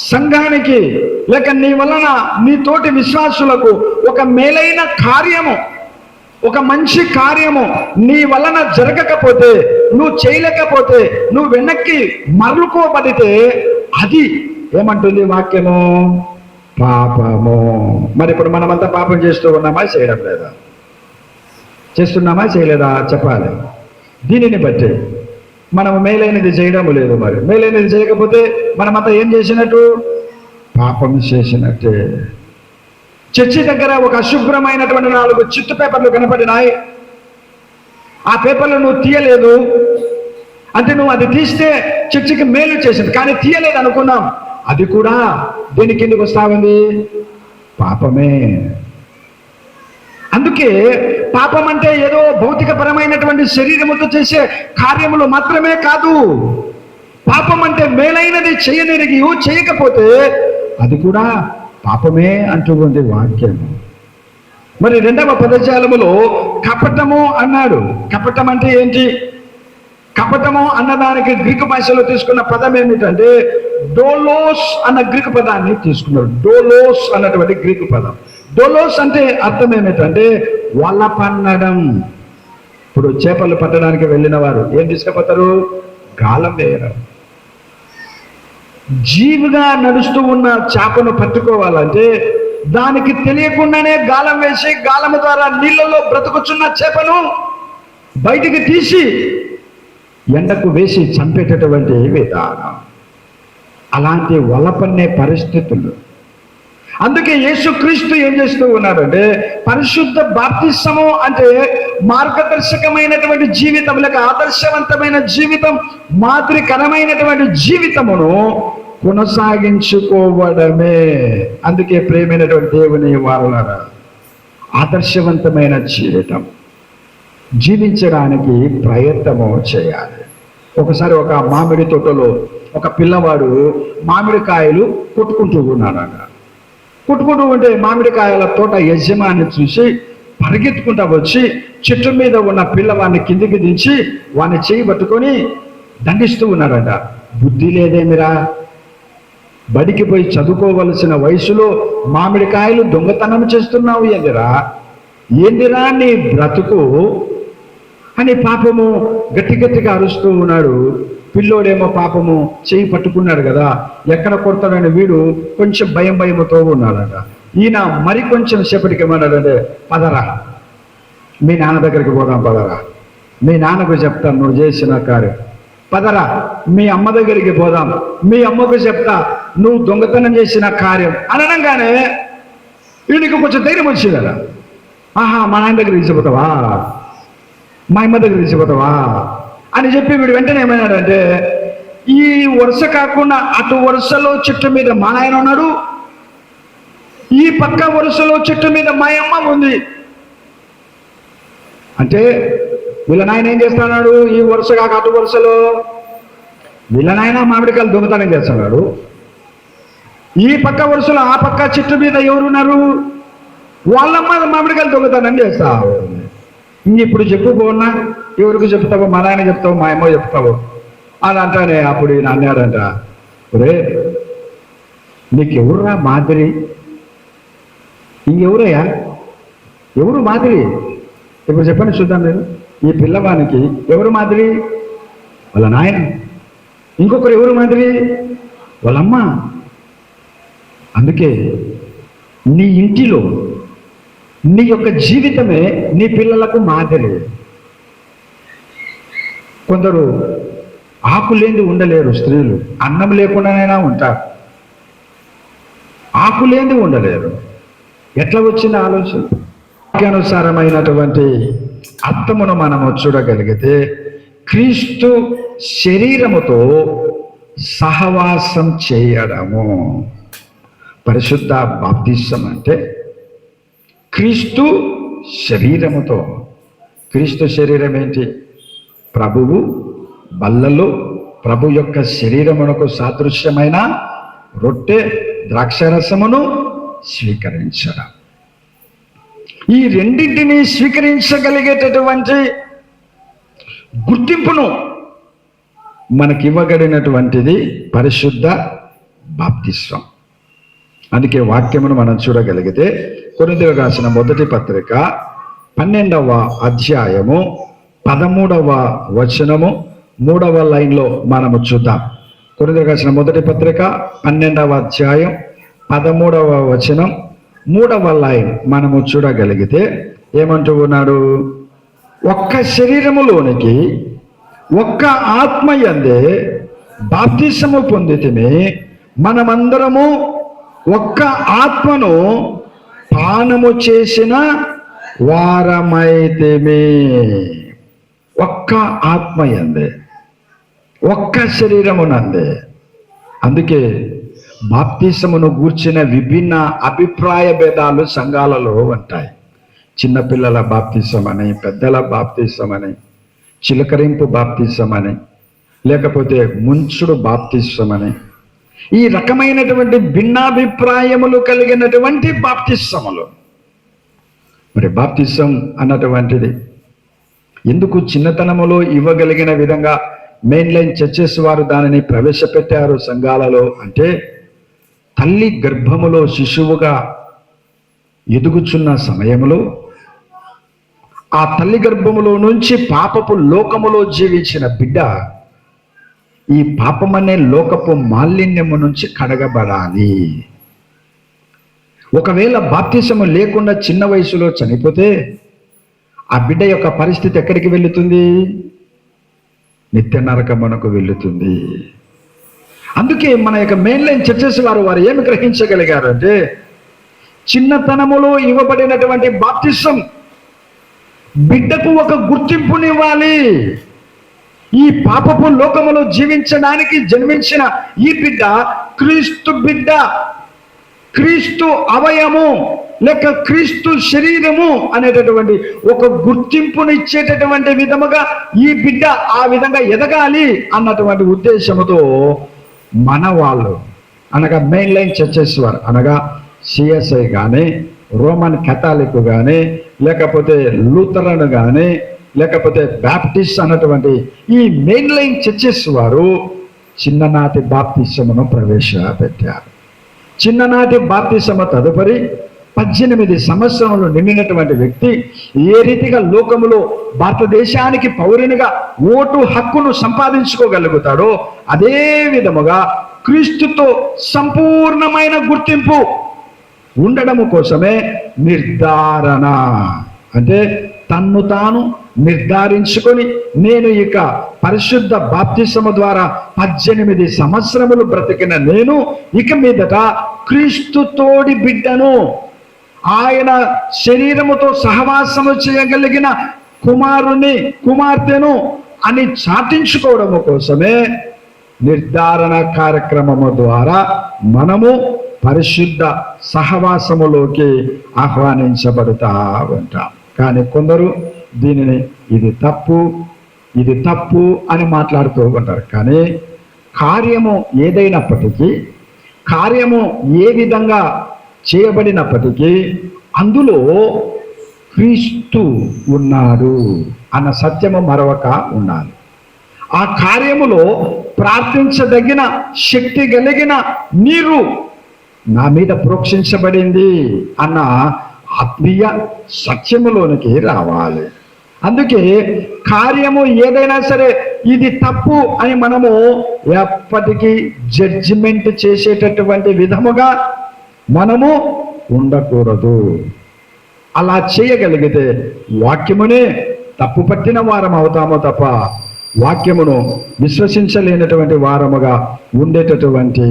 సంఘానికి లేక నీ వలన నీ తోటి విశ్వాసులకు ఒక మేలైన కార్యము, ఒక మంచి కార్యము నీ వలన జరగకపోతే, నువ్వు చేయలేకపోతే, నువ్వు వెనక్కి మరలుకోబడితే అది ఏమంటుంది వాక్యము? పాపము. మరి ఇప్పుడు మనమంతా పాపం చేస్తూ ఉన్నామా, చేయడం లేదా? చేస్తున్నామా, చేయలేదా? చెప్పాలి. దీనిని బట్టి మనం మేలైనది చేయడం లేదు. మరి మేలైనది చేయకపోతే మనమంతా ఏం చేసినట్టు? పాపం చేసినట్టే. చర్చి దగ్గర ఒక అశుభ్రమైనటువంటి 4 చిత్తు పేపర్లు కనపడినాయి. ఆ పేపర్లు నువ్వు తీయలేదు అంటే నువ్వు అది తీస్తే చర్చికి మేలు చేసింది, కానీ తీయలేదు అనుకున్నాం. అది కూడా దేని కిందకి వస్తా ఉంది? పాపమే. అందుకే పాపం అంటే ఏదో భౌతికపరమైనటువంటి శరీరముతో చేసే కార్యములు మాత్రమే కాదు. పాపం అంటే మేలైనది చేయనెరిగి చేయకపోతే అది కూడా పాపమే అంటూ ఉంది వాక్యము. మరి 2వ పదజాలములో కపటము అన్నాడు. కపటం అంటే ఏంటి? కపటము అన్నదానికి గ్రీకు భాషలో తీసుకున్న పదం ఏమిటంటే డోలోస్ అన్న గ్రీకు పదాన్ని తీసుకున్నారు. డోలోస్ అన్నటువంటి గ్రీకు పదం. డోలోస్ అంటే అర్థం ఏమిటంటే వల పన్నడం. ఇప్పుడు చేపలు పట్టడానికి వెళ్ళిన వారు ఏం తీసుకుపోతారు? గాలం వేయరు. జీవిగా నడుస్తూ ఉన్న చేపను పట్టుకోవాలంటే దానికి తెలియకుండానే గాలం వేసి, గాలము ద్వారా నీళ్ళలో బ్రతుకుచున్న చేపను బయటికి తీసి ఎండకు వేసి చంపేటటువంటి విధానం. అలాంటి వలపన్నే పరిస్థితులు. అందుకే యేసుక్రీస్తు ఏం చేస్తూ ఉన్నాడంటే పరిశుద్ధ బాప్తిస్మము అంటే మార్గదర్శకమైనటువంటి జీవితం, లేక ఆదర్శవంతమైన జీవితం, మాదిరికరమైనటువంటి జీవితమును కొనసాగించుకోవడమే. అందుకే ప్రేమైనటువంటి దేవుని వారలారా, ఆదర్శవంతమైన జీవితం జీవించడానికి ప్రయత్నము చేయాలి. ఒకసారి ఒక మామిడి తోటలో ఒక పిల్లవాడు మామిడికాయలు కొట్టుకుంటూ ఉన్నాడు. కొట్టుకుంటూ ఉంటే మామిడికాయల తోట యజమాని చూసి పరిగెత్తుకుంటా వచ్చి చెట్టు మీద ఉన్న పిల్లవాడిని కిందికి దించి వాడిని చేయి పట్టుకొని దండిస్తూ ఉన్నాడట. బుద్ధి లేదేమిరా, బడికి పోయి చదువుకోవలసిన వయసులో మామిడికాయలు దొంగతనం చేస్తున్నావు ఏందిరా నీ బ్రతుకు అని పాపము గట్టిగా అరుస్తూ ఉన్నాడు. పిల్లోడేమో పాపము చేయి పట్టుకున్నాడు కదా, ఎక్కడ కొడతాడని వీడు కొంచెం భయంతో ఉన్నాడట. ఈయన మరి కొంచెం సేపటికి ఏమన్నాడంటే, పదరా మీ నాన్న దగ్గరికి పోదాం, పదరా మీ నాన్నకు చెప్తాను నువ్వు చేసిన కార్యం, పదరా మీ అమ్మ దగ్గరికి పోదాం, మీ అమ్మకు చెప్తా నువ్వు దొంగతనం చేసిన కార్యం అనగానే వీడికి కొంచెం ధైర్యం వచ్చిందట. ఆహా, మా నాన్న దగ్గరికి తీసుకుపోతావా, మా అమ్మ దగ్గర తీసుకుపోతావా అని చెప్పి వీడు వెంటనే ఏమైనాడంటే, ఈ వరుస కాకుండా అటు వరుసలో చెట్టు మీద మా నాయన ఉన్నాడు, ఈ పక్క వరుసలో చెట్టు మీద మా అమ్మ ఉంది. అంటే వీళ్ళ నాయన ఏం చేస్తున్నాడు? ఈ వరుస కాక అటు వరుసలో వీళ్ళ నాయన మామిడికాయలు దొంగతనం చేస్తున్నాడు. ఈ పక్క వరుసలో ఆ పక్క చెట్టు మీద ఎవరున్నారు? వాళ్ళమ్మ మామిడికాయలు దొంగతనం చేస్తా. ఇప్పుడు చెప్పుకోన్నా, ఎవరికి చెప్తావో? మా నాయన చెప్తావు, మా అమ్మ చెప్తావు అని అంటానే. అప్పుడు ఈయన అన్నాడంట, రే నీకెవరురా మాదిరి? ఇంకెవరయ్యా, ఎవరు మాదిరి? ఇప్పుడు చెప్పండి చూద్దాం. నేను ఈ పిల్లవానికి ఎవరు మాదిరి? వాళ్ళ నాయన. ఇంకొకరు ఎవరు మాదిరి? వాళ్ళమ్మ. అందుకే నీ ఇంటిలో నీ యొక్క జీవితమే నీ పిల్లలకు మాదిరి. కొందరు ఆకు లేనిది ఉండలేరు స్త్రీలు, అన్నం లేకుండానైనా ఉంటారు. ఆకు లేనిది ఉండలేరు. ఎట్లా వచ్చిన ఆలోచన? వాక్యానుసారమైనటువంటి అర్థమును మనము చూడగలిగితే క్రీస్తు శరీరముతో సహవాసం చేయడము. పరిశుద్ధ బాప్తిసం అంటే క్రీస్తు శరీరముతో. క్రీస్తు శరీరం ఏంటి? ప్రభువు బల్లలో ప్రభు యొక్క శరీరమునకు సాదృశ్యమైన రొట్టె ద్రాక్షరసమును స్వీకరించడం. ఈ రెండింటినీ స్వీకరించగలిగేటటువంటి గుర్తింపును మనకివ్వగలిగినటువంటిది పరిశుద్ధ బాప్తిస్వం. అందుకే వాక్యమును మనం చూడగలిగితే కొరింథీయులకు రాసిన మొదటి పత్రిక 12వ అధ్యాయము 13వ వచనము 3వ లైన్లో మనము చూద్దాం. కొరింథీయులకు రాసిన మొదటి పత్రిక 12వ అధ్యాయం 13వ వచనం 3వ లైన్ మనము చూడగలిగితే ఏమంటూ ఉన్నాడు? ఒక్క శరీరములోనికి ఒక్క ఆత్మ యందే బాప్తిసము పొందితిమి, మనమందరము ఒక్క ఆత్మను పానము చేసిన వారమైతిమి. ఒక్క ఆత్మ యందే, ఒక్క శరీరమునందే. అందుకే బాప్తిసమును గూర్చిన విభిన్న అభిప్రాయ భేదాలు సంఘాలలో ఉంటాయి. చిన్నపిల్లల బాప్తిసం అని, పెద్దల బాప్తిసం అని, చిలకరింపు బాప్తిసం అని, లేకపోతే ముంచుడు బాప్తిసం అని, ఈ రకమైనటువంటి భిన్నాభిప్రాయములు కలిగినటువంటి బాప్తిసములు. మరి బాప్తిసం అన్నటువంటిది ఎందుకు చిన్నతనములో ఇవ్వగలిగిన విధంగా మెయిన్ లైన్ చర్చెస్ వారు దానిని ప్రవేశపెట్టారు సంఘాలలో అంటే, తల్లి గర్భములో శిశువుగా ఎదుగుచున్న సమయంలో ఆ తల్లి గర్భములో నుంచి పాపపు లోకములో జీవించిన బిడ్డ ఈ పాపమనే లోకపు మాలిన్యము నుంచి కడగబడాలి. ఒకవేళ బాప్తిసము లేకుండా చిన్న వయసులో చనిపోతే ఆ బిడ్డ యొక్క పరిస్థితి ఎక్కడికి వెళుతుంది? నిత్య నరకమునకు వెళుతుంది. అందుకే మన యొక్క మెయిన్ లైన్ చర్చెస్ వారు ఏమి గ్రహించగలిగారు అంటే, చిన్నతనములో ఇవ్వబడినటువంటి బాప్తిసం బిడ్డకు ఒక గుర్తింపునివ్వాలి. ఈ పాపపు లోకములో జీవించడానికి జన్మించిన ఈ బిడ్డ క్రీస్తు బిడ్డ, క్రీస్తు అవయము లేక క్రీస్తు శరీరము అనేటటువంటి ఒక గుర్తింపునిచ్చేటటువంటి విధముగా ఈ బిడ్డ ఆ విధంగా ఎదగాలి అన్నటువంటి ఉద్దేశముతో మన వాళ్ళు అనగా మెయిన్ లైన్ చర్చెస్ వారు అనగా సిఎస్ఐ కానీ, రోమన్ కేథలిక్ కానీ, లేకపోతే లూథరన్ కానీ, లేకపోతే బ్యాప్టిస్ట్ అన్నటువంటి ఈ మెయిన్ లైన్ చర్చెస్ వారు చిన్ననాటి బాప్తిసమును ప్రవేశపెట్టారు. చిన్ననాటి బాప్తిసము తదుపరి 18 సంవత్సరములు నిండినటువంటి వ్యక్తి ఏ రీతిగా లోకములో భారతదేశానికి పౌరునిగా ఓటు హక్కును సంపాదించుకోగలుగుతాడో అదే విధముగా క్రీస్తుతో సంపూర్ణమైన గుర్తింపు ఉండడము కోసమే నిర్ధారణ అంటే తన్ను తాను నిర్ధారించుకొని నేను ఇక పరిశుద్ధ బాప్తిసము ద్వారా 18 సంవత్సరములు బ్రతికిన నేను ఇక మీదట క్రీస్తు తోడి బిడ్డను, ఆయన శరీరముతో సహవాసము చేయగలిగిన కుమారుని కుమార్తెను అని చాటించుకోవడము కోసమే నిర్ధారణ కార్యక్రమము ద్వారా మనము పరిశుద్ధ సహవాసములోకి ఆహ్వానించబడుతూ ఉంటాం. కానీ కొందరు దీనిని ఇది తప్పు అని మాట్లాడుతూ ఉంటారు. కానీ కార్యము ఏదైనప్పటికీ, కార్యము ఏ విధంగా చేయబడినప్పటికీ అందులో క్రీస్తు ఉన్నాడు అన్న సత్యము మరొక ఉండాలి. ఆ కార్యములో ప్రార్థించదగిన శక్తి కలిగిన నీరు నా మీద ప్రోక్షించబడింది అన్న ఆత్మీయ సత్యములోనికి రావాలి. అందుకే కార్యము ఏదైనా సరే ఇది తప్పు అని మనము ఎప్పటికీ జడ్జిమెంట్ చేసేటటువంటి విధముగా మనము ఉండకూడదు. అలా చేయగలిగితే వాక్యమునే తప్పు పట్టిన వారం అవుతామో తప్ప వాక్యమును విశ్వసించలేనటువంటి వారముగా ఉండేటటువంటి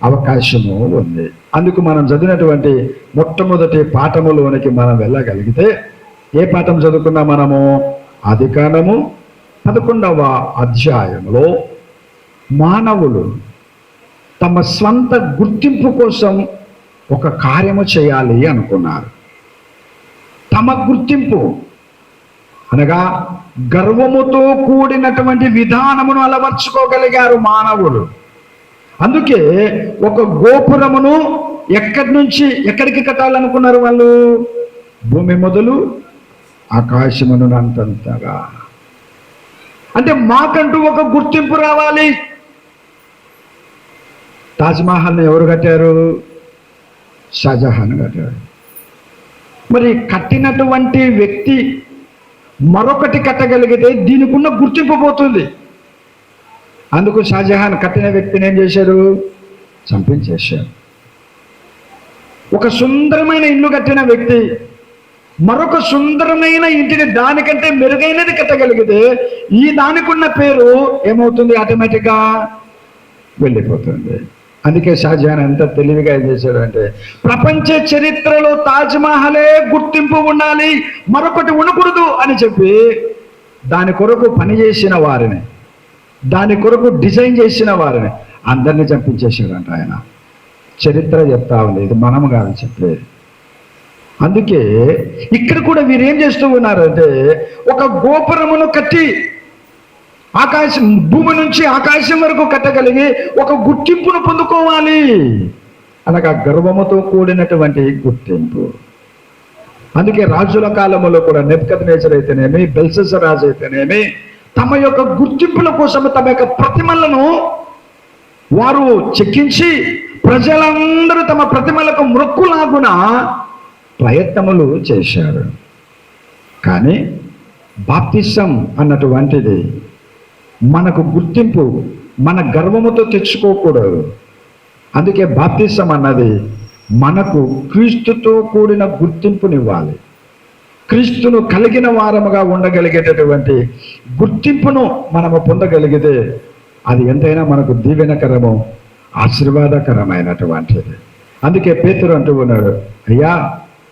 అవకాశము ఉంది. అందుకు మనం చదివినటువంటి మొట్టమొదటి పాఠములోనికి మనం వెళ్ళగలిగితే, ఏ పాఠం చదువుకున్నా మనము? ఆదికాండము 11వ అధ్యాయంలో మానవులు తమ స్వంత గుర్తింపు కోసం ఒక కార్యము చేయాలి అనుకున్నారు. తమ గుర్తింపు అనగా గర్వముతో కూడినటువంటి విధానమును అలవర్చుకోగలిగారు మానవులు. అందుకే ఒక గోపురమును ఎక్కడి నుంచి ఎక్కడికి కట్టాలనుకున్నారు వాళ్ళు? భూమి మొదలు ఆకాశమును అంతంతగా. అంటే మాకంటూ ఒక గుర్తింపు రావాలి. తాజ్మహల్ని ఎవరు కట్టారు? షాజహాన్ కట్టాడు. మరి కట్టినటువంటి వ్యక్తి మరొకటి కట్టగలిగితే దీనికి ఉన్న గుర్తింపు పోతుంది. అందుకు షాజహాన్ కట్టిన వ్యక్తిని ఏం చేశారు? చంపించేశారు. ఒక సుందరమైన ఇల్లు కట్టిన వ్యక్తి మరొక సుందరమైన ఇంటిని దానికంటే మెరుగైనది కట్టగలిగితే ఈ దానికి ఉన్న పేరు ఏమవుతుంది? ఆటోమేటిక్గా వెళ్ళిపోతుంది. అందుకే షాజహాన్ ఎంత తెలివిగా ఏం చేశాడు అంటే, ప్రపంచ చరిత్రలో తాజ్మహలే గుర్తింపు ఉండాలి, మరొకటి ఉండకూడదు అని చెప్పి దాని కొరకు పనిచేసిన వారిని, దాని కొరకు డిజైన్ చేసిన వారిని అందరినీ చంపించేశాడంట ఆయన. చరిత్ర చెప్తా ఉంది, ఇది మనం కాదు చెప్పేది. అందుకే ఇక్కడ కూడా వీరు ఏం చేస్తూ ఉన్నారంటే, ఒక గోపురమును కట్టి ఆకాశం, భూమి నుంచి ఆకాశం వరకు కట్టగలిగి ఒక గుర్తింపును పొందుకోవాలి అనగా గర్వముతో కూడినటువంటి గుర్తింపు. అందుకే రాజుల కాలంలో కూడా నెబుకద్నెజర్ అయితేనేమి, బెల్షస్సర్ రాజు అయితేనేమి తమ యొక్క గుర్తింపుల కోసం తమ యొక్క ప్రతిమలను వారు చెక్కించి ప్రజలందరూ తమ ప్రతిమలకు మ్రొక్కులాగున ప్రయత్నములు చేశారు. కానీ బాప్తిసం అన్నటువంటిది మనకు గుర్తింపు, మన గర్వముతో తెచ్చుకోకూడదు. అందుకే బాప్తిసం అన్నది మనకు క్రీస్తుతో కూడిన గుర్తింపునివ్వాలి. క్రీస్తును కలిగిన వారముగా ఉండగలిగేటటువంటి గుర్తింపును మనము పొందగలిగితే అది ఎంతైనా మనకు దీవెనకరము, ఆశీర్వాదకరమైనటువంటిది. అందుకే పేతురు అంటూ ఉన్నాడు, అయ్యా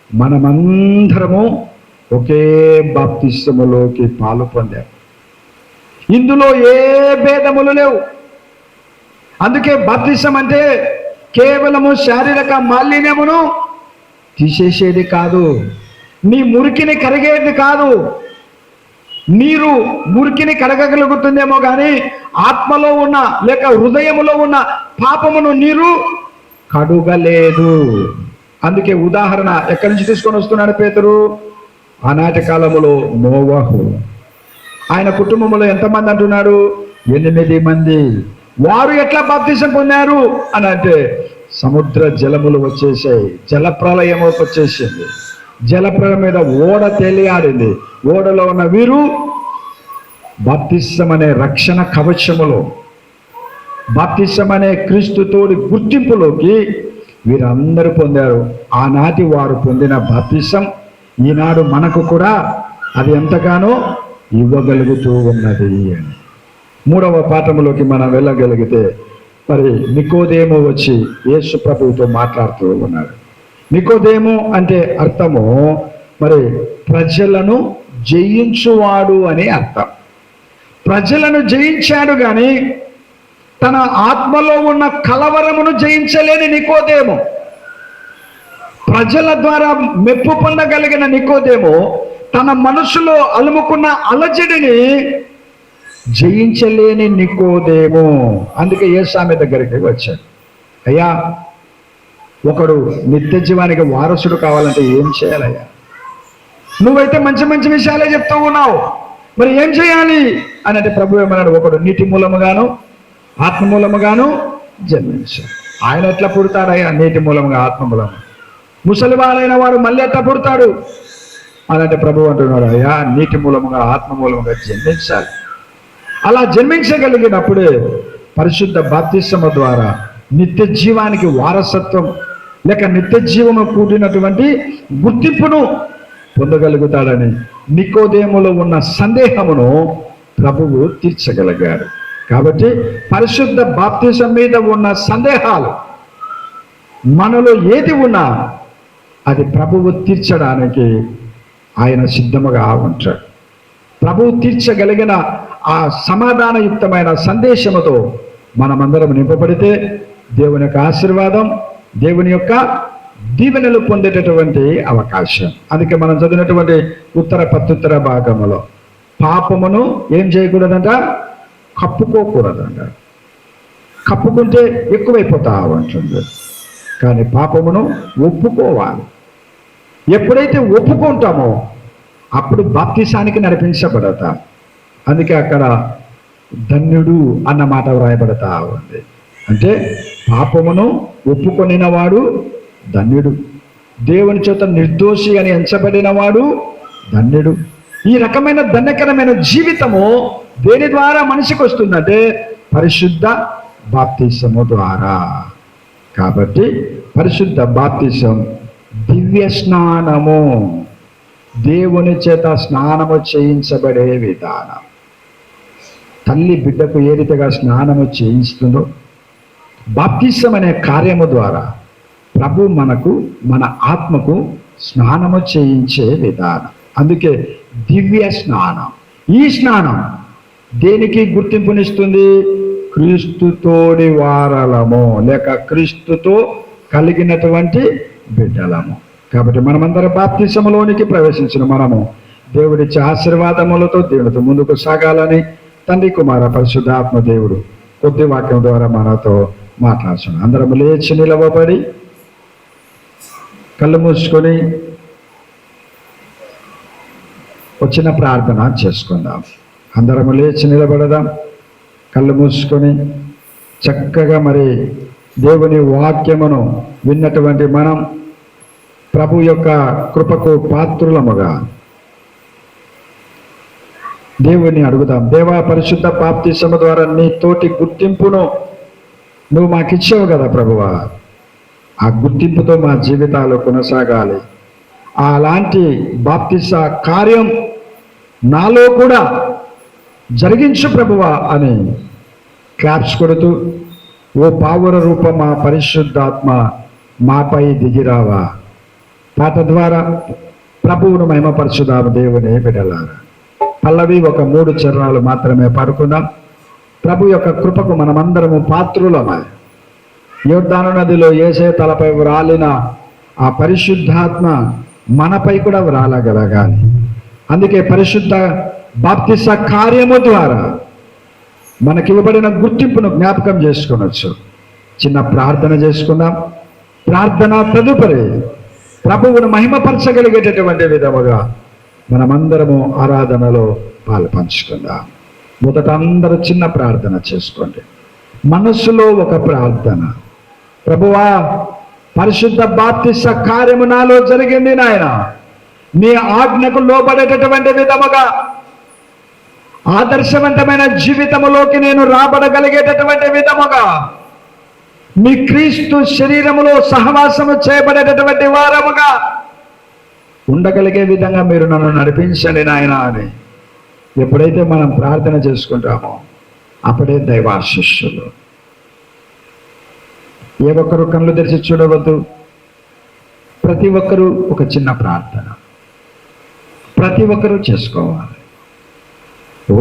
మనమందరము ఒకే బాప్తిసములోకి పాలు పొందాము, ఇందులో ఏ భేదములు లేవు. అందుకే బాప్తిసం అంటే కేవలము శారీరక మాలిన్యమును తీసేసేది కాదు, నీ మురికిని కరిగేది కాదు. నీరు మురికిని కరగగలుగుతుందేమో కానీ ఆత్మలో ఉన్న లేక హృదయములో ఉన్న పాపమును నీరు కడుగలేదు. అందుకే ఉదాహరణ ఎక్కడి నుంచి తీసుకొని వస్తున్నాడు పేతురు? ఆనాటి కాలములో నోవహు, ఆయన కుటుంబంలో ఎంతమంది అంటున్నాడు? 8 మంది. వారు ఎట్లా బాప్తిసం పొందారు అని అంటే, సముద్ర జలములు వచ్చేసాయి, జలప్రలయం వచ్చేసింది, జలప్రలయం మీద ఓడ తేలియాడింది. ఓడలో ఉన్న వీరు బాప్తిసం అనే రక్షణ కవచములో, బాప్తిసం అనే క్రీస్తుతోడి గుర్తింపులోకి వీరందరూ పొందారు. ఆనాటి వారు పొందిన బాప్తిసం ఈనాడు మనకు కూడా అది ఎంతగానో ఇవ్వగలుగుతూ ఉన్నది అని. 3వ పాఠములోకి మనం వెళ్ళగలిగితే, మరి నికోదేము వచ్చి యేసు ప్రభువుతో మాట్లాడుతూ ఉన్నాడు. నికోదేము అంటే అర్థము మరి ప్రజలను జయించువాడు అని అర్థం. ప్రజలను జయించాడు కానీ తన ఆత్మలో ఉన్న కలవరమును జయించలేని నికోదేము, ప్రజల ద్వారా మెప్పు పొందగలిగిన నికోదేము తన మనసులో అలుముకున్న అలజడిని జయించలేని నికోదేము. అందుకే యేసు దగ్గరికి వచ్చాడు, అయ్యా ఒకడు నిత్య జీవానికి వారసుడు కావాలంటే ఏం చేయాలయ్యా? నువ్వైతే మంచి మంచి విషయాలే చెప్తూ ఉన్నావు, మరి ఏం చేయాలి అని అంటే ప్రభు ఏమన్నాడు, ఒకడు నీటి మూలముగాను ఆత్మ మూలముగాను జన్మించాడు. ఆయన ఎట్లా పుడతాడయ్యా? నీటి మూలముగా ఆత్మ మూలము. ముసలివాడైన వాడు మళ్ళీ ఎట్లా పుడతాడు అని అంటే ప్రభు అంటున్నాడు, అయ్యా నీటి మూలముగా ఆత్మ మూలముగా జన్మించాలి. అలా జన్మించగలిగినప్పుడే పరిశుద్ధ బాప్తిసము ద్వారా నిత్య జీవానికి వారసత్వం లేక నిత్య జీవము కూడినటువంటి గుర్తింపును పొందగలుగుతాడని నికోదేములో ఉన్న సందేహమును ప్రభువు తీర్చగలిగాడు. కాబట్టి పరిశుద్ధ బాప్తిసం మీద ఉన్న సందేహాలు మనలో ఏది ఉన్నా అది ప్రభువు తీర్చడానికి ఆయన సిద్ధముగా ఉంటాడు. ప్రభువు తీర్చగలిగిన ఆ సమాధానయుక్తమైన సందేశముతో మనమందరం నింపబడితే దేవుని యొక్క ఆశీర్వాదం, దేవుని యొక్క దీవెనలు పొందేటటువంటి అవకాశం. అందుకే మనం చదివినటువంటి ఉత్తర ప్రత్యుత్తర భాగములో పాపమును ఏం చేయకూడదంట, కప్పుకోకూడదంట. కప్పుకుంటే ఎక్కువైపోతా ఉంటుంది. కానీ పాపమును ఒప్పుకోవాలి. ఎప్పుడైతే ఒప్పుకుంటామో అప్పుడు బాప్తిసానికి నడిపించబడతాం. అందుకే అక్కడ ధన్యుడు అన్న మాట వ్రాయబడతా ఉంది. అంటే పాపమును ఒప్పుకొనినవాడు ధన్యుడు, దేవుని చేత నిర్దోషి అని ఎంచబడిన వాడు ధన్యుడు. ఈ రకమైన ధన్యకరమైన జీవితము దేని ద్వారా మనిషికి వస్తుందంటే పరిశుద్ధ బాప్తిసము ద్వారా. కాబట్టి పరిశుద్ధ బాప్తిసం దివ్య స్నానము, దేవుని చేత స్నానము చేయించబడే విధానం. తల్లి బిడ్డకు ఏ రీతిగా స్నానము చేయిస్తుందో బాప్తిసం అనే కార్యము ద్వారా ప్రభు మనకు, మన ఆత్మకు స్నానము చేయించే విధానం. అందుకే దివ్య స్నానం. ఈ స్నానం దేనికి గుర్తింపునిస్తుంది? క్రీస్తుతోడి వారలము లేక క్రీస్తుతో కలిగినటువంటి బిడ్డలము. కాబట్టి మనమందరం బాప్తిసములోనికి ప్రవేశించిన మనము దేవుడిచ్చే ఆశీర్వాదములతో దేవుడితో ముందుకు సాగాలని తండ్రి, కుమార, పరిశుద్ధాత్మ దేవుడు కొద్ది వాక్యం ద్వారా మనతో మాట్లాడుతున్నాం. అందరం లేచి నిలవబడి కళ్ళు మూసుకొని వచ్చిన ప్రార్థన చేసుకుందాం. అందరం లేచి నిలబడదాం, కళ్ళు మూసుకొని చక్కగా మరి దేవుని వాక్యమును విన్నటువంటి మనం ప్రభు యొక్క కృపకు పాత్రులముగా దేవుని అడుగుదాం. దేవా, పరిశుద్ధ బాప్తిసము ద్వారా నీ తోటి గుర్తింపును నువ్వు మాకు ఇచ్చావు కదా ప్రభువా, ఆ గుర్తింపుతో మా జీవితాలు కొనసాగాలి. అలాంటి బాప్తిస కార్యం నాలో కూడా జరిగించు ప్రభువా అని క్లాప్స్ కొడుతూ, ఓ పావుర రూపమా పరిశుద్ధాత్మ మాపై దిగిరావా పాట ద్వారా ప్రభువును మహిమపరచుదాం. దేవుని బిడ్డలారా, పల్లవి ఒక 3 చరణాలు మాత్రమే పాడుకుందాం. ప్రభు యొక్క కృపకు మనమందరము పాత్రులమై యోర్దాను నదిలో యేసే తలపై వ్రాలిన ఆ పరిశుద్ధాత్మ మనపై కూడా వ్రాలగలగాలి. అందుకే పరిశుద్ధ బాప్తిస కార్యము ద్వారా మనకి ఇవ్వబడిన గుర్తింపును జ్ఞాపకం చేసుకోవచ్చు. చిన్న ప్రార్థన చేసుకుందాం. ప్రార్థన తదుపరి ప్రభువును మహిమపరచగలిగేటటువంటి విధముగా మనమందరము ఆరాధనలో పాలు పంచుకుందాం. మొదట అందరూ చిన్న ప్రార్థన చేసుకోండి. మనస్సులో ఒక ప్రార్థన, ప్రభువా, పరిశుద్ధ బాప్తిస కార్యము నాలో జరిగింది నాయన, నీ ఆజ్ఞకు లోబడేటటువంటి విధముగా ఆదర్శవంతమైన జీవితములోకి నేను రాబడగలిగేటటువంటి విధముగా మీ క్రీస్తు శరీరములో సహవాసము చేయబడేటటువంటి వారముగా ఉండగలిగే విధంగా మీరు నన్ను నడిపించండి నాయన అని ఎప్పుడైతే మనం ప్రార్థన చేసుకుంటామో అప్పుడే దైవాశిష్యులు. ఏ ఒక్కరు కళ్ళు తెరిచి చూడవద్దు. ప్రతి ఒక్కరూ ఒక చిన్న ప్రార్థన ప్రతి ఒక్కరూ చేసుకోవాలి. ఓ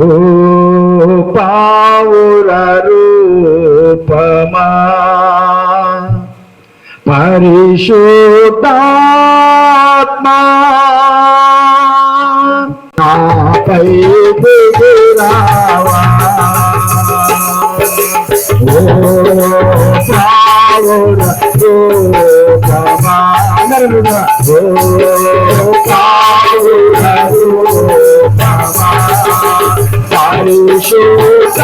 పావుర రూపమా పరిశుద్ధాత్మా నాపై దిగిరావా, ఓ పావుర రూపమా, ఓ పావుర రూపమా పరిశుద్ధాత్మా.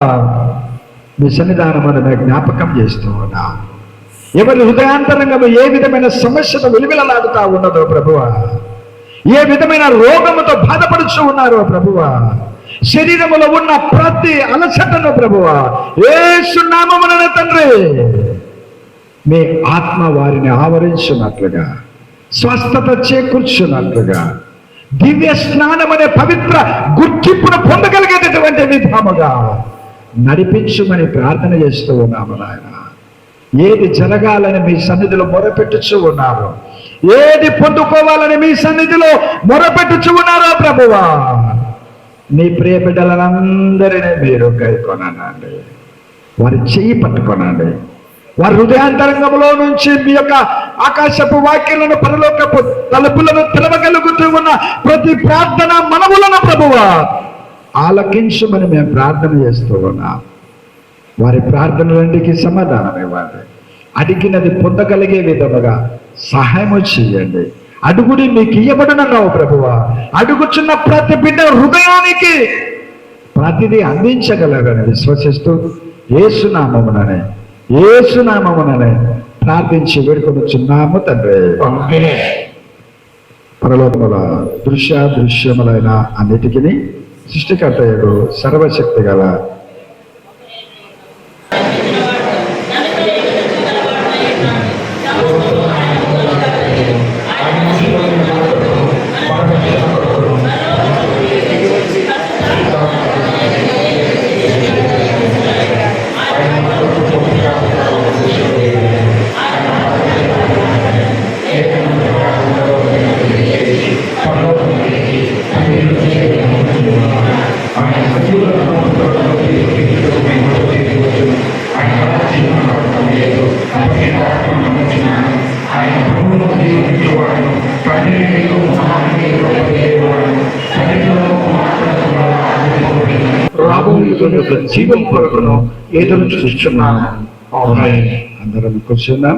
మీ సన్నిధానమును మేము జ్ఞాపకం చేస్తూ ఉన్నాం. ఎవరి హృదయాంతరంగము ఏ విధమైన సమస్యతో వెలువెలలాడుతా ఉన్నదో ప్రభువా, ఏ విధమైన రోగముతో బాధపడుచు ఉన్నారో ప్రభువా, శరీరములో ఉన్న ప్రతి అలసటను ప్రభువా యేసు నామమున తండ్రి మీ ఆత్మ వారిని ఆవరించున్నట్లుగా, స్వస్థత చేకూర్చున్నట్లుగా, దివ్య స్నానం అనే పవిత్ర గుర్తింపును పొందగలిగేటటువంటి విధముగా నడిపించుమని ప్రార్థన చేస్తూ ఉన్నాము నాయన. ఏది జరగాలని మీ సన్నిధిలో మొరపెట్టుచు ఉన్నారు, ఏది పొందుకోవాలని మీ సన్నిధిలో మొరపెట్టుచు ఉన్నారో ప్రభువా, నీ ప్రియ బిడ్డలందరినీ మీరు గైకొనండి, వారి చెయ్యి పట్టుకొనండి. వారి హృదయాంతరంగంలో నుంచి మీ యొక్క ఆకాశపు వాక్యాలను, పరలోకపు తలుపులను తెరవగలుగుతూ ఉన్న ప్రతి ప్రార్థన మనవులను ప్రభువా ఆలకించమని మేము ప్రార్థన చేస్తూ ఉన్నాం. వారి ప్రార్థనలన్నిటికీ సమాధానం ఇవ్వండి. అడిగినది పొందగలిగే విధముగా సహాయము చేయండి. అడుగుడి మీకు ఇయ్యబడునన్నావు ప్రభువా. అడుగుచున్న ప్రతి బిడ్డ హృదయానికి ప్రతిదీ అందించగలరని విశ్వసిస్తూ యేసునామముననే ప్రార్థించి వేడుకొనుచున్నాము తండ్రి. పరలోకముల దృశ్యములైన అన్నిటికీ సృష్టికర్తయగు సర్వశక్తి గల రాబోయే జీవం కొరకును ఎదురు చూస్తున్నాను. అందరం కూర్చున్నాం.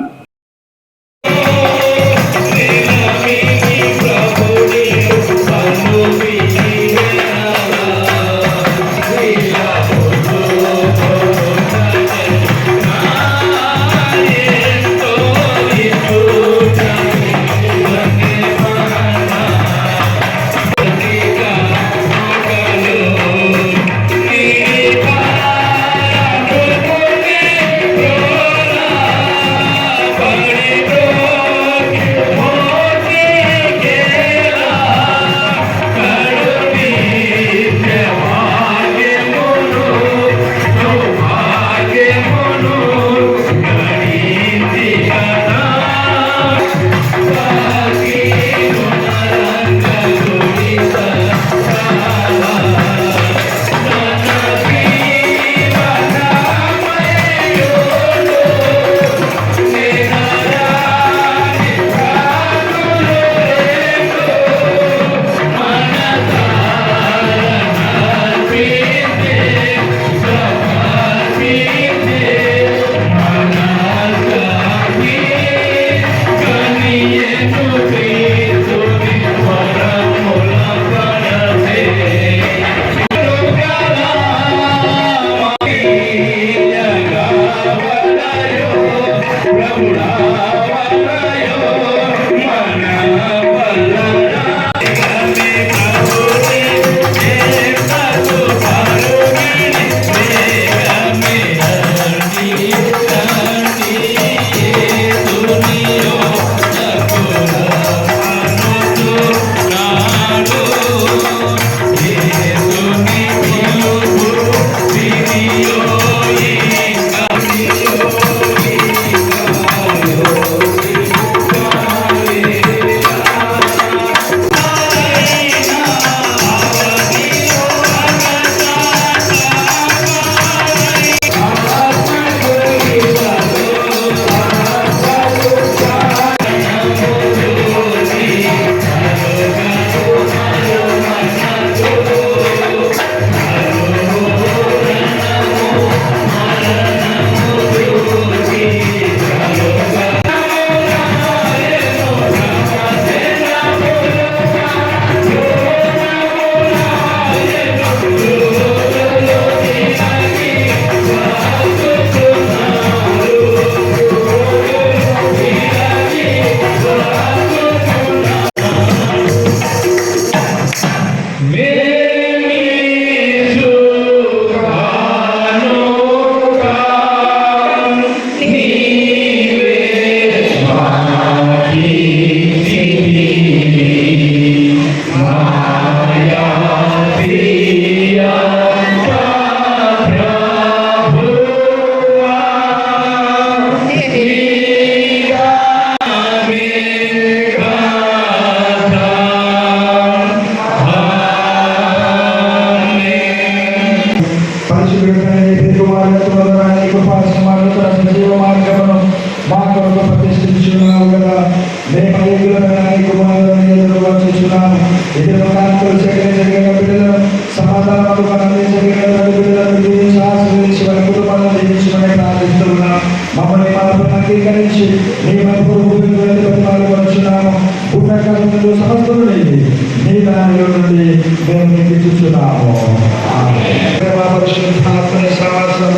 మమ్మల్ని మాత్రం అంగీకరించి నీ పరిపాలనచున్నాము. పుట్టకములు సమస్తము నీ దానిలో నుండి మేము నీకు చూస్తున్నాము. పరిశుద్ధాత్మని సహవాసం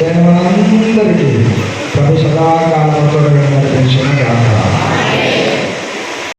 చేయమనందరికీ ప్రభు సదాకాలం నడిపించిన గాక.